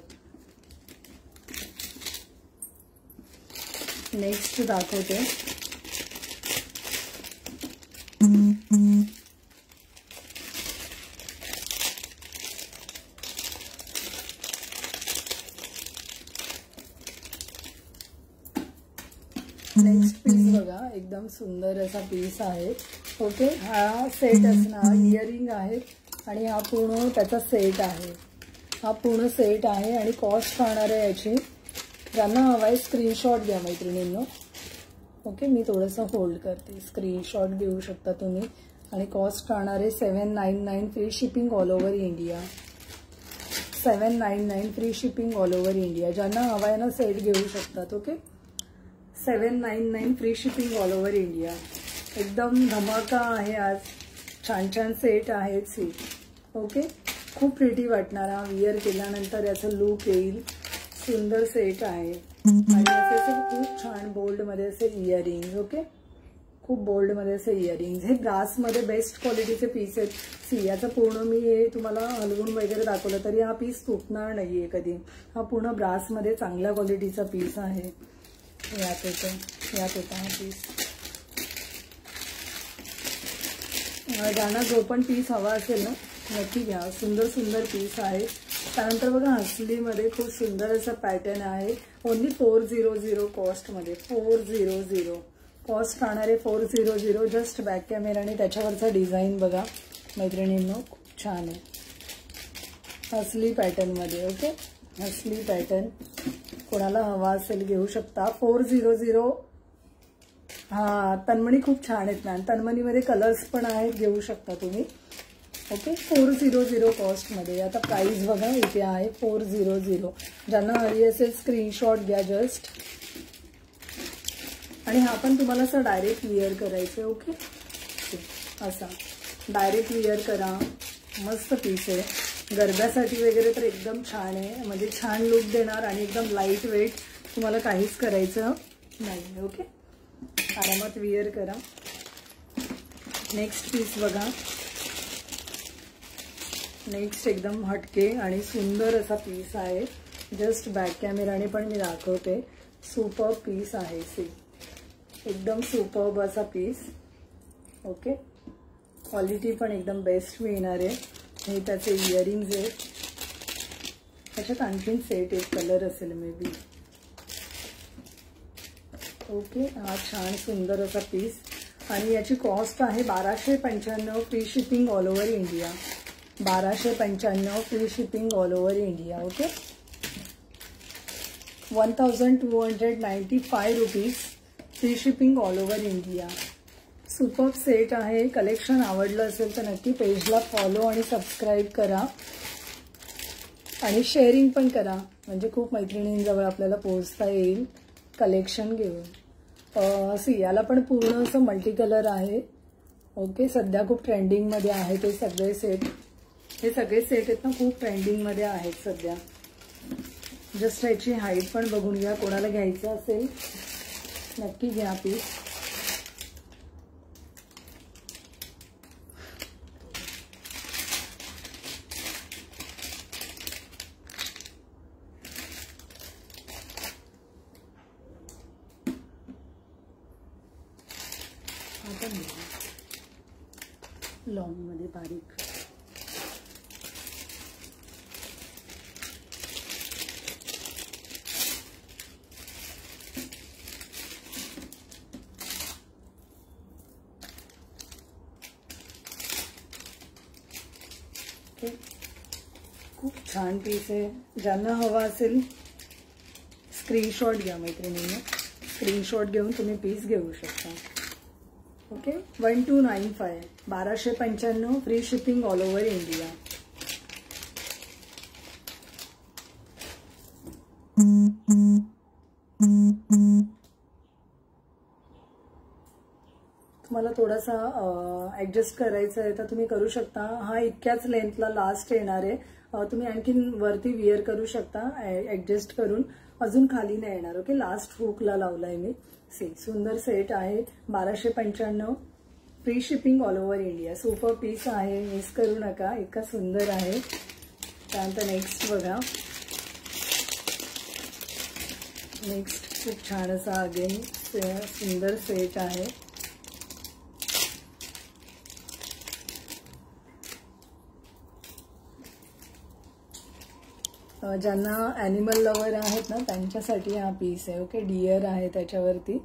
नेक्स्ट दाखवते. नेक्स्ट पीस बघा, एकदम सुंदर असा पीस आहे. ओके, हा सेट असणार, इयरिंग आहे आणि हा पूर्ण त्याचा सेट आहे. हा पूर्ण सेट आहे आणि कॉस्ट राहणार आहे याची, ज्यांना हवा आहे स्क्रीनशॉट घ्या मैत्रिणींनो. ओके, मी थोडंसं होल्ड करते, स्क्रीनशॉट घेऊ शकता तुम्ही. आणि कॉस्ट राहणार आहे 799 free shipping all over India. 799 free shipping all over India. ज्यांना हवा आहे ना सेट घेऊ शकतात. Okay, 799 free shipping all over India. एकदम धमाका आहे आज, छान छान सेट आहेत सेट. ओके, खूप प्रिटी वाटणार हा विअर केल्यानंतर याचं लुक येईल. सुंदर सेट आहे आणि असे खूप छान बोल्ड मध्ये असे इयरिंग्स. ओके, खूप बोल्ड मध्ये असे इयरिंग्स. हे ब्रास मध्ये बेस्ट क्वालिटीचे पीस आहेत. सी, याचं पूर्ण मी हे तुम्हाला हलवून वगैरे दाखवलं तरी हा पीस तुटणार नाहीये कधी. हा पूर्ण ब्रास मध्ये चांगल्या क्वालिटीचा पीस आहे. यात होता हा पीस. ज्यांना जो पण पीस हवा असेल ना नक्की घ्या. सुंदर सुंदर पीस आहे. त्यानंतर बघा हसलीमध्ये खूप सुंदर असा पॅटर्न आहे. ओनली 400 कॉस्टमध्ये. 400 कॉस्ट राहणार आहे. 400. जस्ट बॅक कॅमेरा आणि त्याच्यावरचा डिझाईन बघा मैत्रिणींनो, खूप छान आहे. हसली पॅटर्न मध्ये. ओके, हसली पॅटर्न कोणाला हवा असेल घेऊ शकता. 400. हा, तन्मणी खूप छान आहेत मॅम. तन्मणीमध्ये कलर्स पण आहेत, घेऊ शकता तुम्ही. ओके, 400 कॉस्टमध्ये. आता प्राइस बघा इथे आहे 400. ज्यांना हवी असेल स्क्रीनशॉट घ्या जस्ट. आणि हा पण तुम्हाला असं डायरेक्ट विअर करायचं. ओके, असा डायरेक्ट विअर करा. मस्त पीस आहे. गरब्यासाठी वगैरे तर एकदम छान आहे. म्हणजे छान लुक देणार आणि एकदम लाईट वेट. तुम्हाला काहीच करायचं नाही. ओके, आरामात विअर करा. नेक्स्ट पीस बघा. नेक्स्ट एकदम हटके आणि सुंदर असा पीस आहे. जस्ट बॅक कॅमेराने पण मी दाखवते. सुपर्ब पीस आहे. सी, एकदम सुपर्ब असा पीस. ओके, क्वालिटी पण एकदम बेस्ट मिळणार आहे. हे त्याचे इयरिंग्स आहेत. त्याच्यात आणखीन सेट एक कलर असेल मे बी. ओके, हा छान सुंदर असा पीस आणि याची कॉस्ट आहे 1295. Free shipping all over India. 1295 free shipping all over India. Okay, 1295 rupees free shipping all over India. Superb set आहे. कलेक्शन आवडलं असेल तर नक्की पेजला फॉलो आणि सबस्क्राईब करा आणि शेअरिंग पण करा. म्हणजे खूप मैत्रिणींजवळ आपल्याला पोहोचता येईल कलेक्शन घेऊन. याला पण पूर्ण असं मल्टी कलर आहे. ओके, सध्या खूप ट्रेंडिंगमध्ये आहे ते सगळे सेट. हे सगळे सेट आहेत ना, खूप ट्रेंडिंगमध्ये आहेत सध्या. जस्ट याची हाईट पण बघून घ्या. कोणाला घ्यायचं असेल नक्की घ्या पीस. लॉंग मध्ये बारीक. खूप छान पीस आहे. ज्यांना हवा असेल स्क्रीनशॉट घ्या मैत्रिणींनी. स्क्रीनशॉट घेऊन तुम्ही पीस घेऊ शकता. Okay, 1295. 1295 free shipping all over India. तुम्हाला थोडासा ऍडजस्ट करायचं आहे तर तुम्ही करू शकता. हा इतक्याच लेंथला लास्ट येणार आहे. तुम्ही आणखीन वरती विअर करू शकता ऍडजस्ट करून. अजून खाली नाही येणार. ओके, लास्ट हुकला लावलाय मी. सुंदर सेट आहे. 1295 free shipping all over India. Super piece आहे, मिस करू नका. इतका सुंदर आहे. त्यानंतर नेक्स्ट बघा. नेक्स्ट खूप छान असा अगेन सुंदर सेट आहे. ज्यांना ॲनिमल लवर आहेत ना त्यांच्यासाठी हा पीस आहे. ओके, डिअर आहे त्याच्यावरती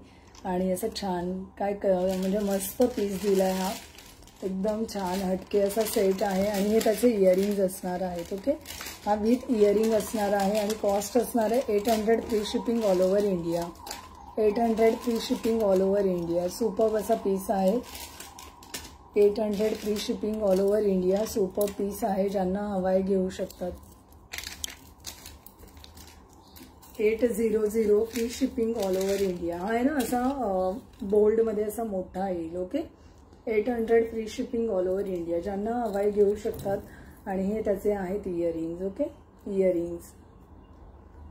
आणि असं छान काय म्हणजे मस्त पीस दिलाय. हा एकदम छान हटके असा सेट आहे आणि हे त्याचे इयरिंग्स असणार आहेत. ओके, हा विथ इयरिंग असणार आहे आणि कॉस्ट असणार आहे 800 free shipping all over India. 800 free shipping all over India. Superb असा पीस आहे. 800 free shipping all over India. Superb piece आहे. ज्यांना हवाय घेऊ शकतात. 800 free shipping all over India. हा आहे ना असा बोल्डमध्ये असा मोठा येईल. Okay, 800 free shipping all over India. ज्यांना हवाय घेऊ शकतात आणि हे त्याचे आहेत इयरिंग्स. ओके, इयरिंग्स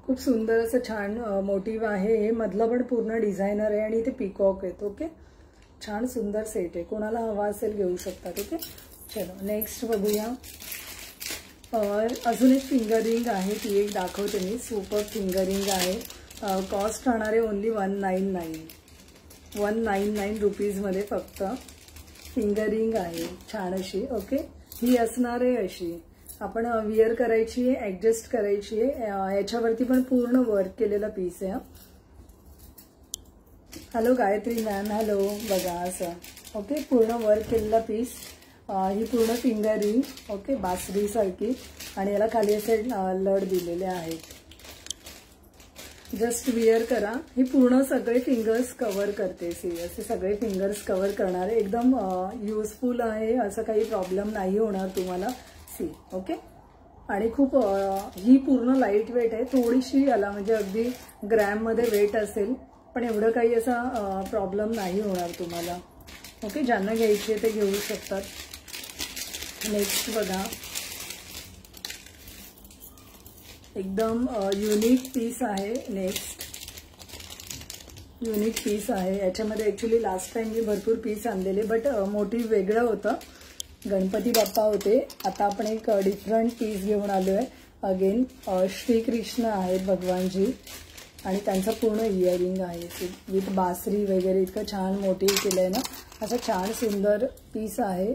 खूप सुंदर असं छान मोटिव्ह आहे. हे मधलं पण पूर्ण डिझायनर आहे आणि इथे पिकॉक आहेत. ओके, छान सुंदर सेट आहे. कोणाला हवा असेल घेऊ शकतात. ओके, चलो नेक्स्ट बघूया. अजून एक फिंगरिंग आहे, ती एक दाखवते मी. सुपर फिंगरिंग आहे. कॉस्ट राहणार आहे ओनली 199 रुपीजमध्ये फक्त. फिंगरिंग आहे छान अशी. ओके, ही असणार आहे अशी. आपण विअर करायची आहे, ऍडजस्ट करायची आहे. याच्यावरती पण पूर्ण वर्क केलेला पीस आहे. Hello Gayatri ma'am, hello. बघा असं. ओके, पूर्ण वर्क केलेला पीस ही पूर्ण फिंगर रिंग, ओके, बासरी सारखी, आणि याला खाली असे लड दिलेले आहेत. जस्ट विअर करा. ही पूर्ण सगळे फिंगर्स कव्हर करते. सी असे सगळे फिंगर्स कव्हर करणारे, एकदम युजफुल आहे, असं काही प्रॉब्लेम नाही होणार तुम्हाला. See okay. आणि खूप ही पूर्ण लाईट वेट आहे. थोडीशी याला म्हणजे अगदी ग्रॅममध्ये वेट असेल, पण एवढं काही असा प्रॉब्लेम नाही होणार तुम्हाला. ओके, ज्यांना घ्यायची ते घेऊ शकतात. नेक्स्ट बघा, एकदम युनिक पीस आहे. नेक्स्ट युनिक पीस आहे. याच्यामध्ये ॲक्च्युली लास्ट टाइम मी भरपूर पीस आणलेले, बट मोटिव्ह वेगळं होतं. गणपती बाप्पा होते. आता आपण एक डिफरंट पीस घेऊन आलो आहे. अगेन श्रीकृष्ण आहेत भगवानजी, आणि त्यांचं पूर्ण इयरिंग आहे विथ बासरी वगैरे. इतकं छान मोटिव्ह केलं आहे ना. असं छान सुंदर पीस आहे.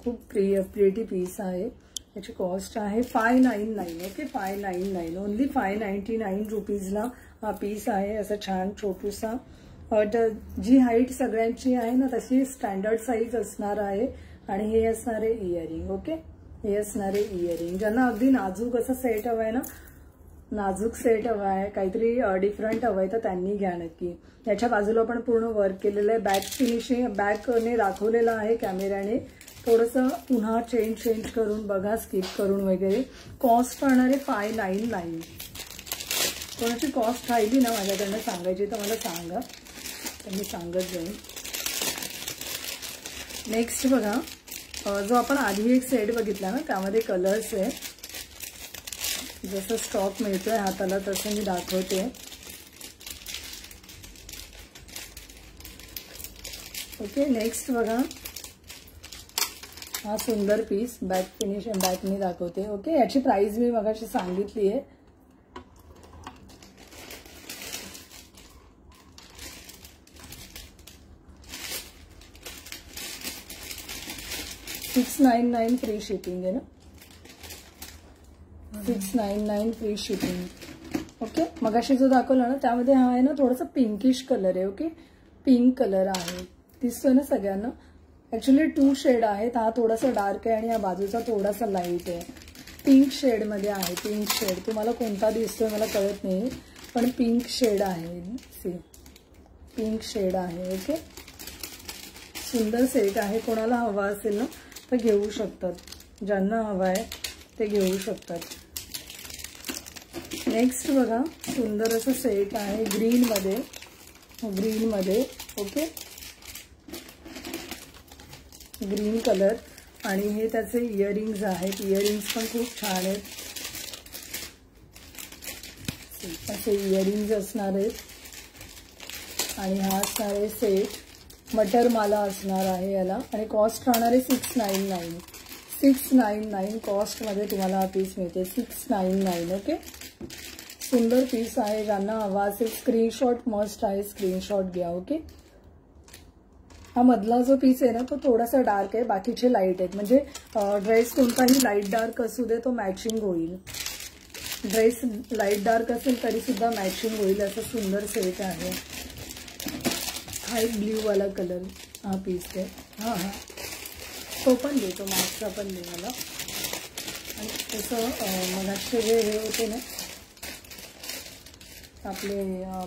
खूप प्रिटी पीस आहे. याची कॉस्ट आहे 599. ओके, 599 ओनली 599 रुपीजला हा पीस आहे. असं छान छोटूसा, जी हाईट सगळ्यांची आहे ना तशी स्टँडर्ड साईज असणार आहे. आणि हे असणारे इयरिंग. ओके, हे असणारे इयरिंग. ज्यांना अगदी नाजूक असं सेट हवं आहे ना, नाजूक सेट हवा आहे, काहीतरी डिफरंट हवं आहे, तर त्यांनी घ्या नक्की. याच्या बाजूला पण पूर्ण वर्क केलेलं आहे. बॅक फिनिशिंग बॅकने दाखवलेलं आहे कॅमेऱ्याने. थोडंसं पुन्हा चेंज करून बघा, स्किप करून वगैरे. कॉस्ट राहणार आहे 599. कोणाची कॉस्ट राहिली ना माझ्याकडनं सांगायची तर मला सांगा, तर मी सांगत जाईन. नेक्स्ट बघा, जो आपण आधी एक सेट बघितला ना त्यामध्ये कलर्स आहे. जसं स्टॉक मिळतोय हाताला तसं मी दाखवते. ओके, नेक्स्ट बघा, हा सुंदर पीस बॅक फिनिश बॅक मी दाखवते. ओके, याची प्राइस मी मगाशी सांगितली आहे. $699 फ्री शिपिंग आहे ना. 699 फ्री शिपिंग. ओके, मगाशी जो दाखवला ना त्यामध्ये हा आहे ना थोडासा पिंकिश कलर आहे. ओके, पिंक कलर आहे, दिसतोय ना सगळ्यांना. ऍक्च्युली 2 शेड आहेत. हा थोडासा डार्क आहे आणि हा बाजूचा थोडासा लाईट आहे. पिंक शेडमध्ये आहे. पिंक शेड तुम्हाला कोणता दिसतोय मला कळत नाही, पण पिंक शेड आहे. सी, पिंक शेड आहे. ओके, सुंदर सेट आहे. कोणाला हवा असेल ना तर घेऊ शकतात. ज्यांना हवा आहे ते घेऊ शकतात. नेक्स्ट बघा, सुंदर असं सेट आहे ग्रीनमध्ये. ग्रीनमध्ये ओके, ग्रीन कलर. आणि हे त्याचे इयरिंग्स आहेत. इयरिंग्स पण खूप छान आहेत. असे इयरिंग्स असणार आहेत. आणि हा असणार आहे सेट. मटर माला असणार आहे याला. आणि कॉस्ट राहणार आहे 699. 699 कॉस्टमध्ये तुम्हाला हा पीस मिळते. 699. ओके, सुंदर पीस आहे. ज्यांना हवा असेल स्क्रीनशॉट मस्ट आहे, स्क्रीनशॉट घ्या. ओके, हा मधला जो पीस आहे ना तो थोडासा डार्क आहे, बाकीचे लाईट आहेत. म्हणजे ड्रेस कोणताही लाईट डार्क असू दे तो मॅचिंग होईल. ड्रेस लाईट डार्क असेल तरी सुद्धा मॅचिंग होईल. असं सुंदर सेट आहे. हा एक ब्ल्यू वाला कलर हा पीस आहे. हां हां, तो पण दे, तो मागचा पण दे मला. आणि तसं मगाचे जे हे होते ना आपले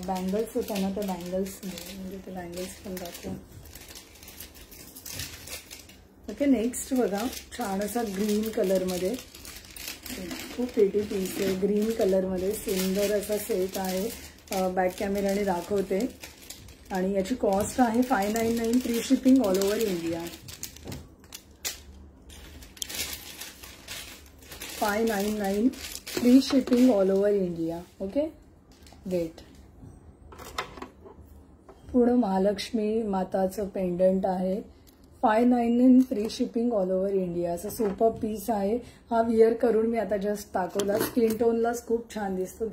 बँगल्स होता ना, त्या बँगल्स म्हणजे ते बँगल्स पण दाखव. ओके, नेक्स्ट बघा, छान असा ग्रीन कलरमध्ये. खूप प्रिटी पीस आहे. ग्रीन कलरमध्ये सुंदर असा सेट आहे. बॅक कॅमेराने दाखवते. आणि याची कॉस्ट आहे 599 free shipping all over India. 599 free shipping all over India. Okay, wait. पूर्ण महालक्ष्मी माताचं पेंडंट आहे. 599 free shipping all over India. असं सुपर पीस आहे. हा विअर करून मी आता जस्ट दाखवला. स्किन टोनलाच खूप छान दिसतो.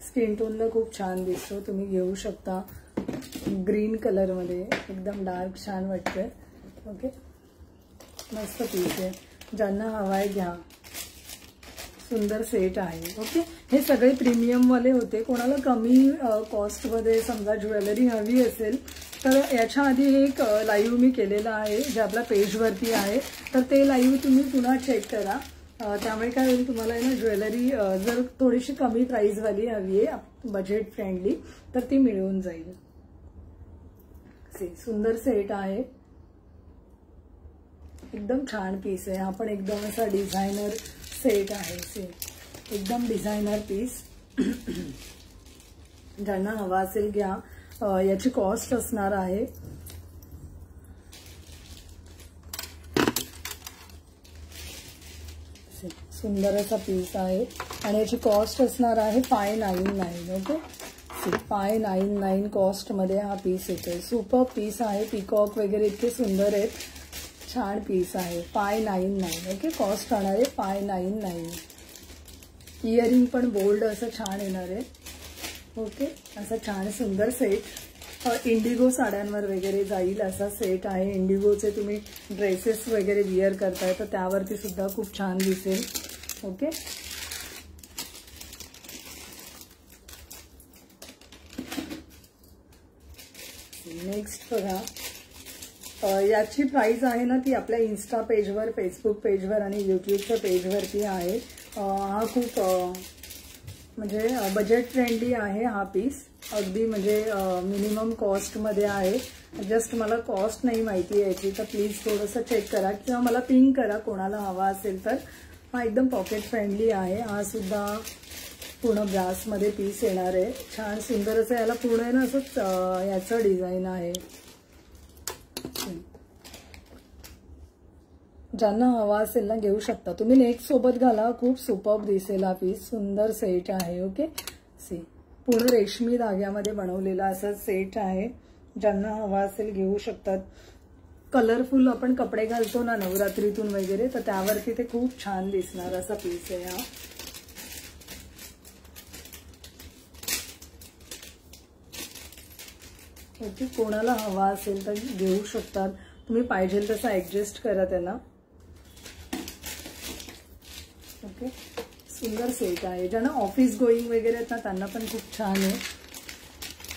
स्किन टोनला खूप छान दिसतो. तुम्ही घेऊ शकता. ग्रीन कलरमध्ये एकदम डार्क छान वाटतंय. ओके, मस्त पीस आहे. ज्यांना हवाय घ्या. सुंदर सेट आहे. ओके, हे सगळे प्रीमियमवाले होते. कोणाला कमी कॉस्टमध्ये समजा ज्वेलरी हवी असेल तर याच्या आधी एक लाईव्ह मी केलेला आहे जे आपल्या पेजवरती आहे, तर ते लाईव्ह तुम्ही पुन्हा चेक करा. त्यामुळे काय होईल, तुम्हाला आहे ना ज्वेलरी जर थोडीशी कमी प्राईसवाली हवी आहे, बजेट फ्रेंडली, तर ती मिळून जाईल. सुंदर सेट आहे, एकदम छान पीस आहे. हा पण एकदम असा डिझायनर सेट आहे, एकदम डिझायनर पीस. ज्यांना हवा असेल घ्या. याची कॉस्ट असणार आहे सुंदर असा पीस आहे आणि याची कॉस्ट असणार आहे 599. ओके, 599 कॉस्ट मध्ये हा पीस येतोय. सुपर पीस आहे, पिकॉक वगैरे इतके सुंदर आहेत, छान पीस आहे. 599. ओके, कॉस्ट राहणार आहे 599. इयरिंग पण बोल्ड असं छान येणार आहे. ओके, असा छान सुंदर सेट इंडिगो साड्यांवर वगैरे जाईल असा सेट आहे. इंडिगोचे तुम्ही ड्रेसेस वगैरे विअर करताय तर त्यावरती सुद्धा खूप छान दिसेल. ओके, नेक्स्ट बघा, याची प्राइस आहे ना ती आपल्या इन्स्टा पेजवर, फेसबुक पेजवर आणि यूट्यूबच्या पेजवरती आहे. हा खूप म्हणजे बजेट फ्रेंडली आहे हा पीस, अगदी म्हणजे मिनिमम कॉस्टमध्ये आहे. जस्ट मला कॉस्ट नाही माहिती याची, तर प्लीज थोडंसं चेक करा किंवा मला पिंग करा कोणाला हवा असेल तर. हा एकदम पॉकेट फ्रेंडली आहे. हा सुद्धा पूर्ण ब्रासमध्ये पीस येणार आहे, छान सुंदर असं. याला पूर्ण आहे ना असंच याचं डिझाईन आहे. ज्यांना हवा असेल ना घेऊ शकता तुम्ही. नेक सोबत घाला, खूप सुपर्ब दिसेल हा पीस. सुंदर सेट आहे. ओके, पूर्ण रेशमी धाग्यामध्ये बनवलेला असा सेट आहे. ज्यांना हवा असेल घेऊ शकतात. कलरफुल आपण कपडे घालतो ना नवरात्रीतून वगैरे, तर त्यावरती ते खूप छान दिसणार असा पीस आहे हा. ओके, कोणाला हवा असेल तर घेऊ शकतात तुम्ही. पाहिजे तसं ऍडजस्ट करा त्याला. ओके, सुंदर सेट आहे. ज्यांना ऑफिस गोईंग वगैरे आहेत ना त्यांना पण खूप छान आहे,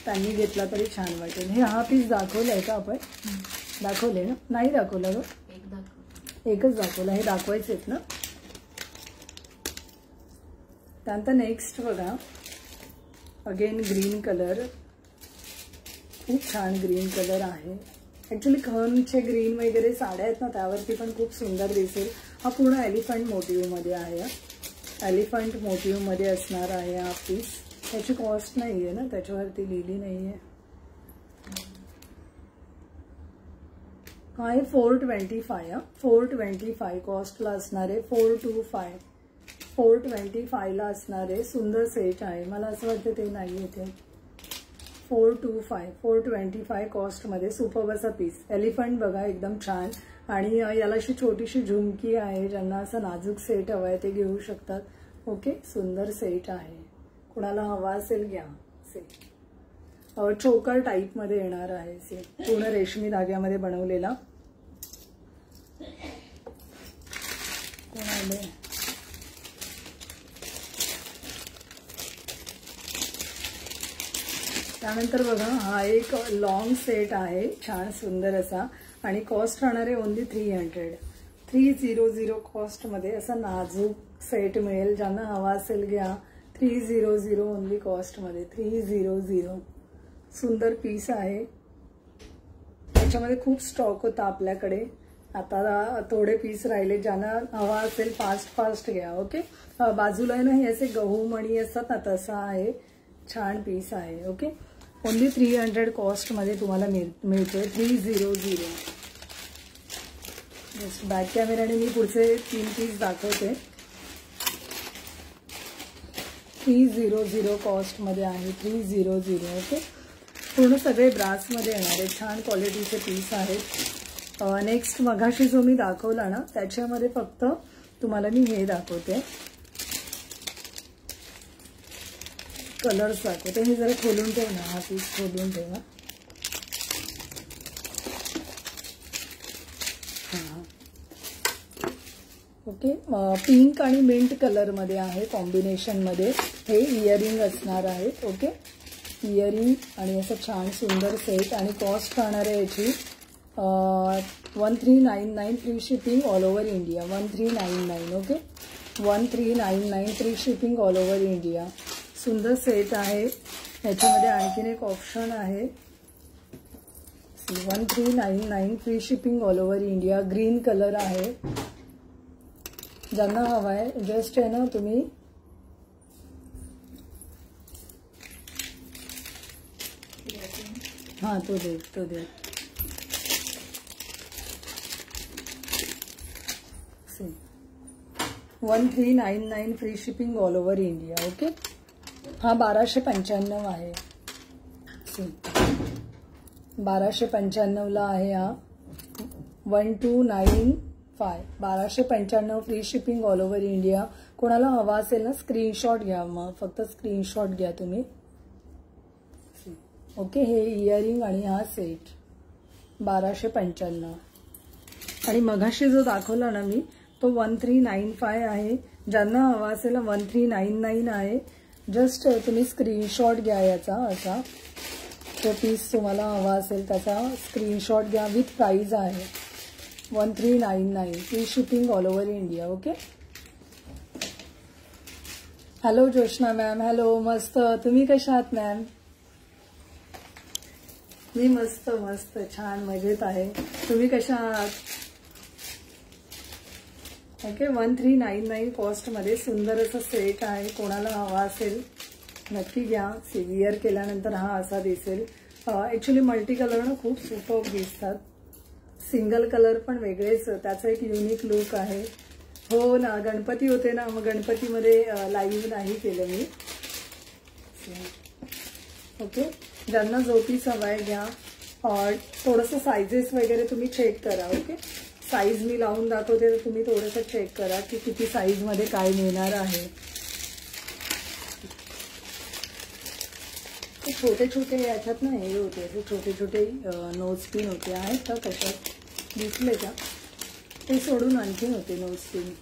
त्यांनी घेतला तरी छान वाटेल. हे हा पीस दाखवलाय का आपण? दाखवले ना? नाही दाखवलं ग, एकच दाखवलं. हे दाखवायचे आहेत ना. त्यानंतर नेक्स्ट बघा, अगेन ग्रीन कलर, खूप छान ग्रीन कलर आहे. ऍक्च्युली खनचे ग्रीन वगैरे साड्या आहेत ना त्यावरती पण खूप सुंदर दिसेल. हा पूर्ण एलिफंट मोटिव्ह मध्ये आहे. एलिफंट मोटिव्ह मध्ये असणार आहे हा पीस. त्याची कॉस्ट नाहीये ना, त्याच्यावरती लिहिली नाहीये. हा आहे 425. 425 कॉस्टला असणार आहे. 425 ला असणार आहे. सुंदर सेट आहे. मला असं वाटतं ते नाही येते. 425 कॉस्ट मध्ये सुपर्ब असा पीस. एलिफंट बघा एकदम छान. आणि याला अशी छोटीशी झुमकी आहे. ज्यांना असं नाजूक सेट हवाय ते घेऊ शकतात. ओके, सुंदर सेट आहे. कुणाला हवा असेल घ्या. सेट चोकर टाईप मध्ये येणार आहे. सेट पूर्ण रेशमी धाग्यामध्ये बनवलेला. कोणाला त्यानंतर बघा, हा एक लॉंग सेट आहे छान सुंदर असा. आणि कॉस्ट राहणार आहे ओनली 300 कॉस्ट मध्ये. असा नाजूक सेट मिळेल. ज्यांना हवा असेल घ्या. 300 ओनली कॉस्ट मध्ये. 300 सुंदर पीस आहे. त्याच्यामध्ये खूप स्टॉक होता आपल्याकडे, आता थोडे पीस राहिले. ज्यांना हवा असेल फास्ट घ्या. ओके, बाजूला आहे ना हे असे गहू मणी असतात ना तसा आहे. छान पीस आहे. ओके, ओनली 300 कॉस्ट मध्ये तुम्हाला मिळतोय. 300. बॅक कॅमेराने मी पुढचे 3 पीस दाखवते. 300 कॉस्ट मध्ये आहे. 300. ओके, पूर्ण सगळे ब्रास मध्ये येणारे छान क्वालिटीचे पीस आहेत. नेक्स्ट मगाशी जो मी दाखवला ना त्याच्यामध्ये फक्त तुम्हाला मी हे दाखवते, कलर्स दाखवते. हे जरा खोलून ठेव ना, हा पीस खोलून ठेवा. ओके, पिंक आणि मिंट कलर मध्ये आहे कॉम्बिनेशन मध्ये. हे इयरिंग असणार आहेत. ओके, इयरिंग आणि असं छान सुंदर सेट आणि कॉस्ट राहणार आहे याची 1399 free shipping all over India. 1399 okay 1399 free shipping all over India. सुंदर सेट आहे. याच्यामध्ये आणखीन एक ऑप्शन आहे 1399 free shipping all over India. Green colour आहे. ज्यांना हवा आहे जस्ट आहे ना तुम्ही हां तो दे 1399 free shipping all over India. Okay हा 1295 आहे. 1295ला आहे हा 1295 1295 free shipping all over India. कोणाला हवा असेल ना स्क्रीनशॉट घ्या. मग फक्त स्क्रीनशॉट घ्या तुम्ही. ओके हे इयरिंग आणि हा सेट 1295 आणि मगाशी जो दाखवला ना मी तो 1395 आहे. ज्यांना हवा असेल 1399 आहे. जस्ट तुम्ही स्क्रीनशॉट घ्या याचा. असा तो पीस तुम्हाला हवा असेल त्याचा स्क्रीनशॉट घ्या. विथ प्राइस आहे 1399 free shipping all over India. Okay hello Joshna ma'am. Hello मस्त. तुम्ही कशा आहात मॅम? मी मस्त मस्त छान मजेत आहे. तुम्ही कशा आहात? ओके 1399 कॉस्टमध्ये सुंदर असं सेट आहे. कोणाला हवा असेल नक्की घ्या. विअर केल्यानंतर हा असा दिसेल. ॲक्च्युली मल्टी कलर ना खूप सुपर दिसतात. सिंगल कलर पण वेगळेच त्याचा एक युनिक लुक आहे. हो ना गणपती होते ना मग गणपतीमध्ये लाईव्ह नाही केलं मी. ओके ज्यांना जो पीस हवाय घ्या. थोडंसं सायझेस वगैरे तुम्ही चेक करा. ओके साईज मी लावून दाखवते तर तुम्ही थोडंसं चेक करा की किती साईजमध्ये काय मिळणार आहे. छोटे छोटे याच्यात ना हे होते असे छोटे छोटे नोज पिन होते आहेत का कशात दिसले का? ते सोडून आणखीन होते नोज पिन.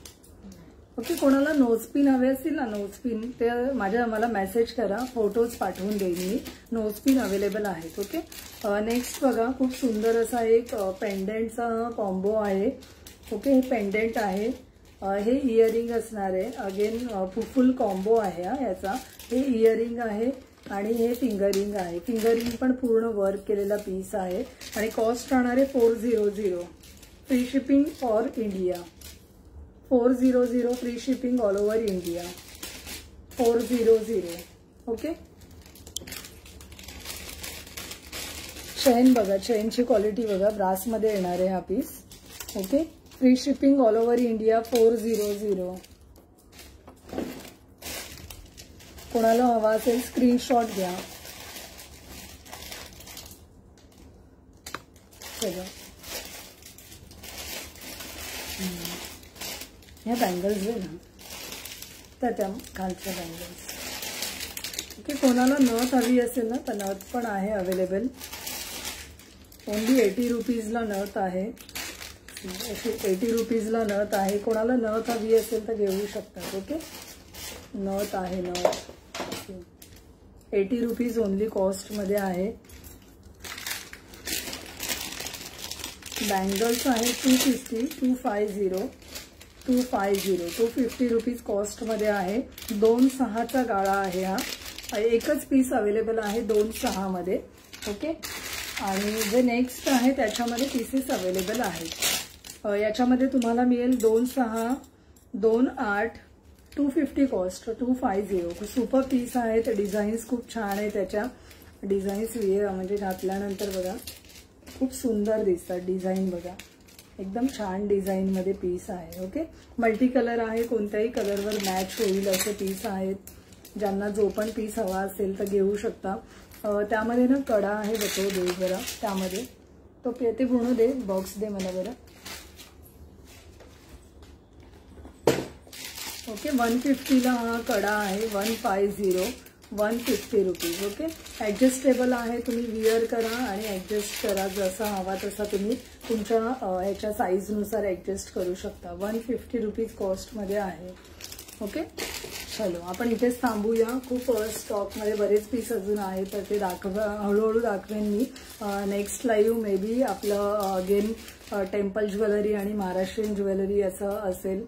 ओके कोणाला नोज पिन हवे असतील ना नोज पिन ते मला मेसेज करा. फोटोज पाठवून देईन मी. नोज पिन अवेलेबल आहेत. ओके नेक्स्ट बघा खूप सुंदर असा एक पेंडेंटचा कॉम्बो आहे. ओके हे पेंडेंट आहे. हे इयरिंग असणार आहे. अगेन फुल कॉम्बो आहे हा याचा. हे इयरिंग आहे आणि हे फिंगरिंग आहे. फिंगरिंग पण पूर्ण वर्क केलेला पीस आहे आणि कॉस्ट राहणार आहे 400 free shipping for India. 400 free shipping all over India. 400 okay. Chain बघा चेनची क्वालिटी बघा ब्रासमध्ये येणार आहे हा piece. Okay free shipping all over India 400. कोणाला हवा असेल स्क्रीनशॉट घ्या. चला ह्या बँगल्स आहे ना त्या खालच्या बँगल्स. ओके कोणाला नथ हवी असेल ना तर नथ पण आहे अवेलेबल. ओनली 80 रुपीजला नथ आहे. 80 रुपीजला नथ आहे. कोणाला नथ हवी असेल तर घेऊ शकतात. ओके नथ आहे नथ 80 रुपीज ओनली कॉस्टमध्ये आहे. बँगल्स आहे 250 रुपीज कॉस्टमध्ये आहे. 2.6चा गाळा आहे हा. एकच पीस अवेलेबल आहे 2.6 मध्ये. ओके आणि जे नेक्स्ट आहे त्याच्यामध्ये पीसेस अवेलेबल आहेत. याच्यामध्ये तुम्हाला मिळेल 2.6 2.8 250 कॉस्ट 250. सुपर पीस आहेत. डिझाईन्स खूप छान आहे. त्याच्या डिझाईन्स म्हणजे घातल्यानंतर बघा खूप सुंदर दिसतात. डिझाईन बघा एकदम छान डिझाईनमध्ये पीस आहे. ओके मल्टी कलर आहे. कोणत्याही कलरवर मॅच होईल असे पीस आहेत. ज्यांना जो पण पीस हवा असेल तर घेऊ शकता. त्यामध्ये ना कडा आहे बघतो दे जरा त्यामध्ये तो ते गुण दे बॉक्स दे मला बरं. ओके 150ला हा कडा आहे. 150 रुपीज. ओके ॲडजस्टेबल आहे. तुम्ही विअर करा आणि ॲडजस्ट करा. जसा हवा तसा तुम्ही तुमच्या ह्याच्या साईजनुसार ॲडजस्ट करू शकता. 150 रुपीज कॉस्टमध्ये आहे. ओके चलो आपण इथेच थांबूया. खूप स्टॉकमध्ये बरेच पीस अजून आहेत, तर ते हळूहळू दाखवेन मी. नेक्स्ट लाईव्ह मे बी आपलं अगेन टेम्पल ज्वेलरी आणि महाराष्ट्रीयन ज्वेलरी असं असेल.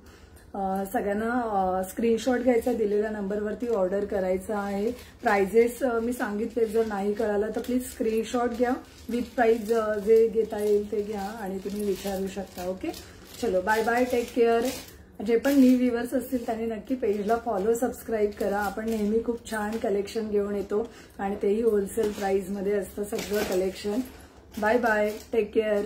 सगळ्यांना स्क्रीनशॉट घ्यायचा, दिलेल्या नंबरवरती ऑर्डर करायचं आहे. प्राइजेस मी सांगितले, जर नाही कळालं तर प्लीज स्क्रीनशॉट घ्या. विथ प्राइस जे घेता येईल ते घ्या आणि तुम्ही विचारू शकता. ओके, चलो बाय बाय, टेक केअर. जे पण न्यू व्ह्यूअर्स असतील त्यांनी नक्की पेजला फॉलो सबस्क्राईब करा. आपण नेहमी खूप छान कलेक्शन घेऊन येतो आणि तेही होलसेल प्राइसमध्ये असतं सगळं collection. Bye bye, take care.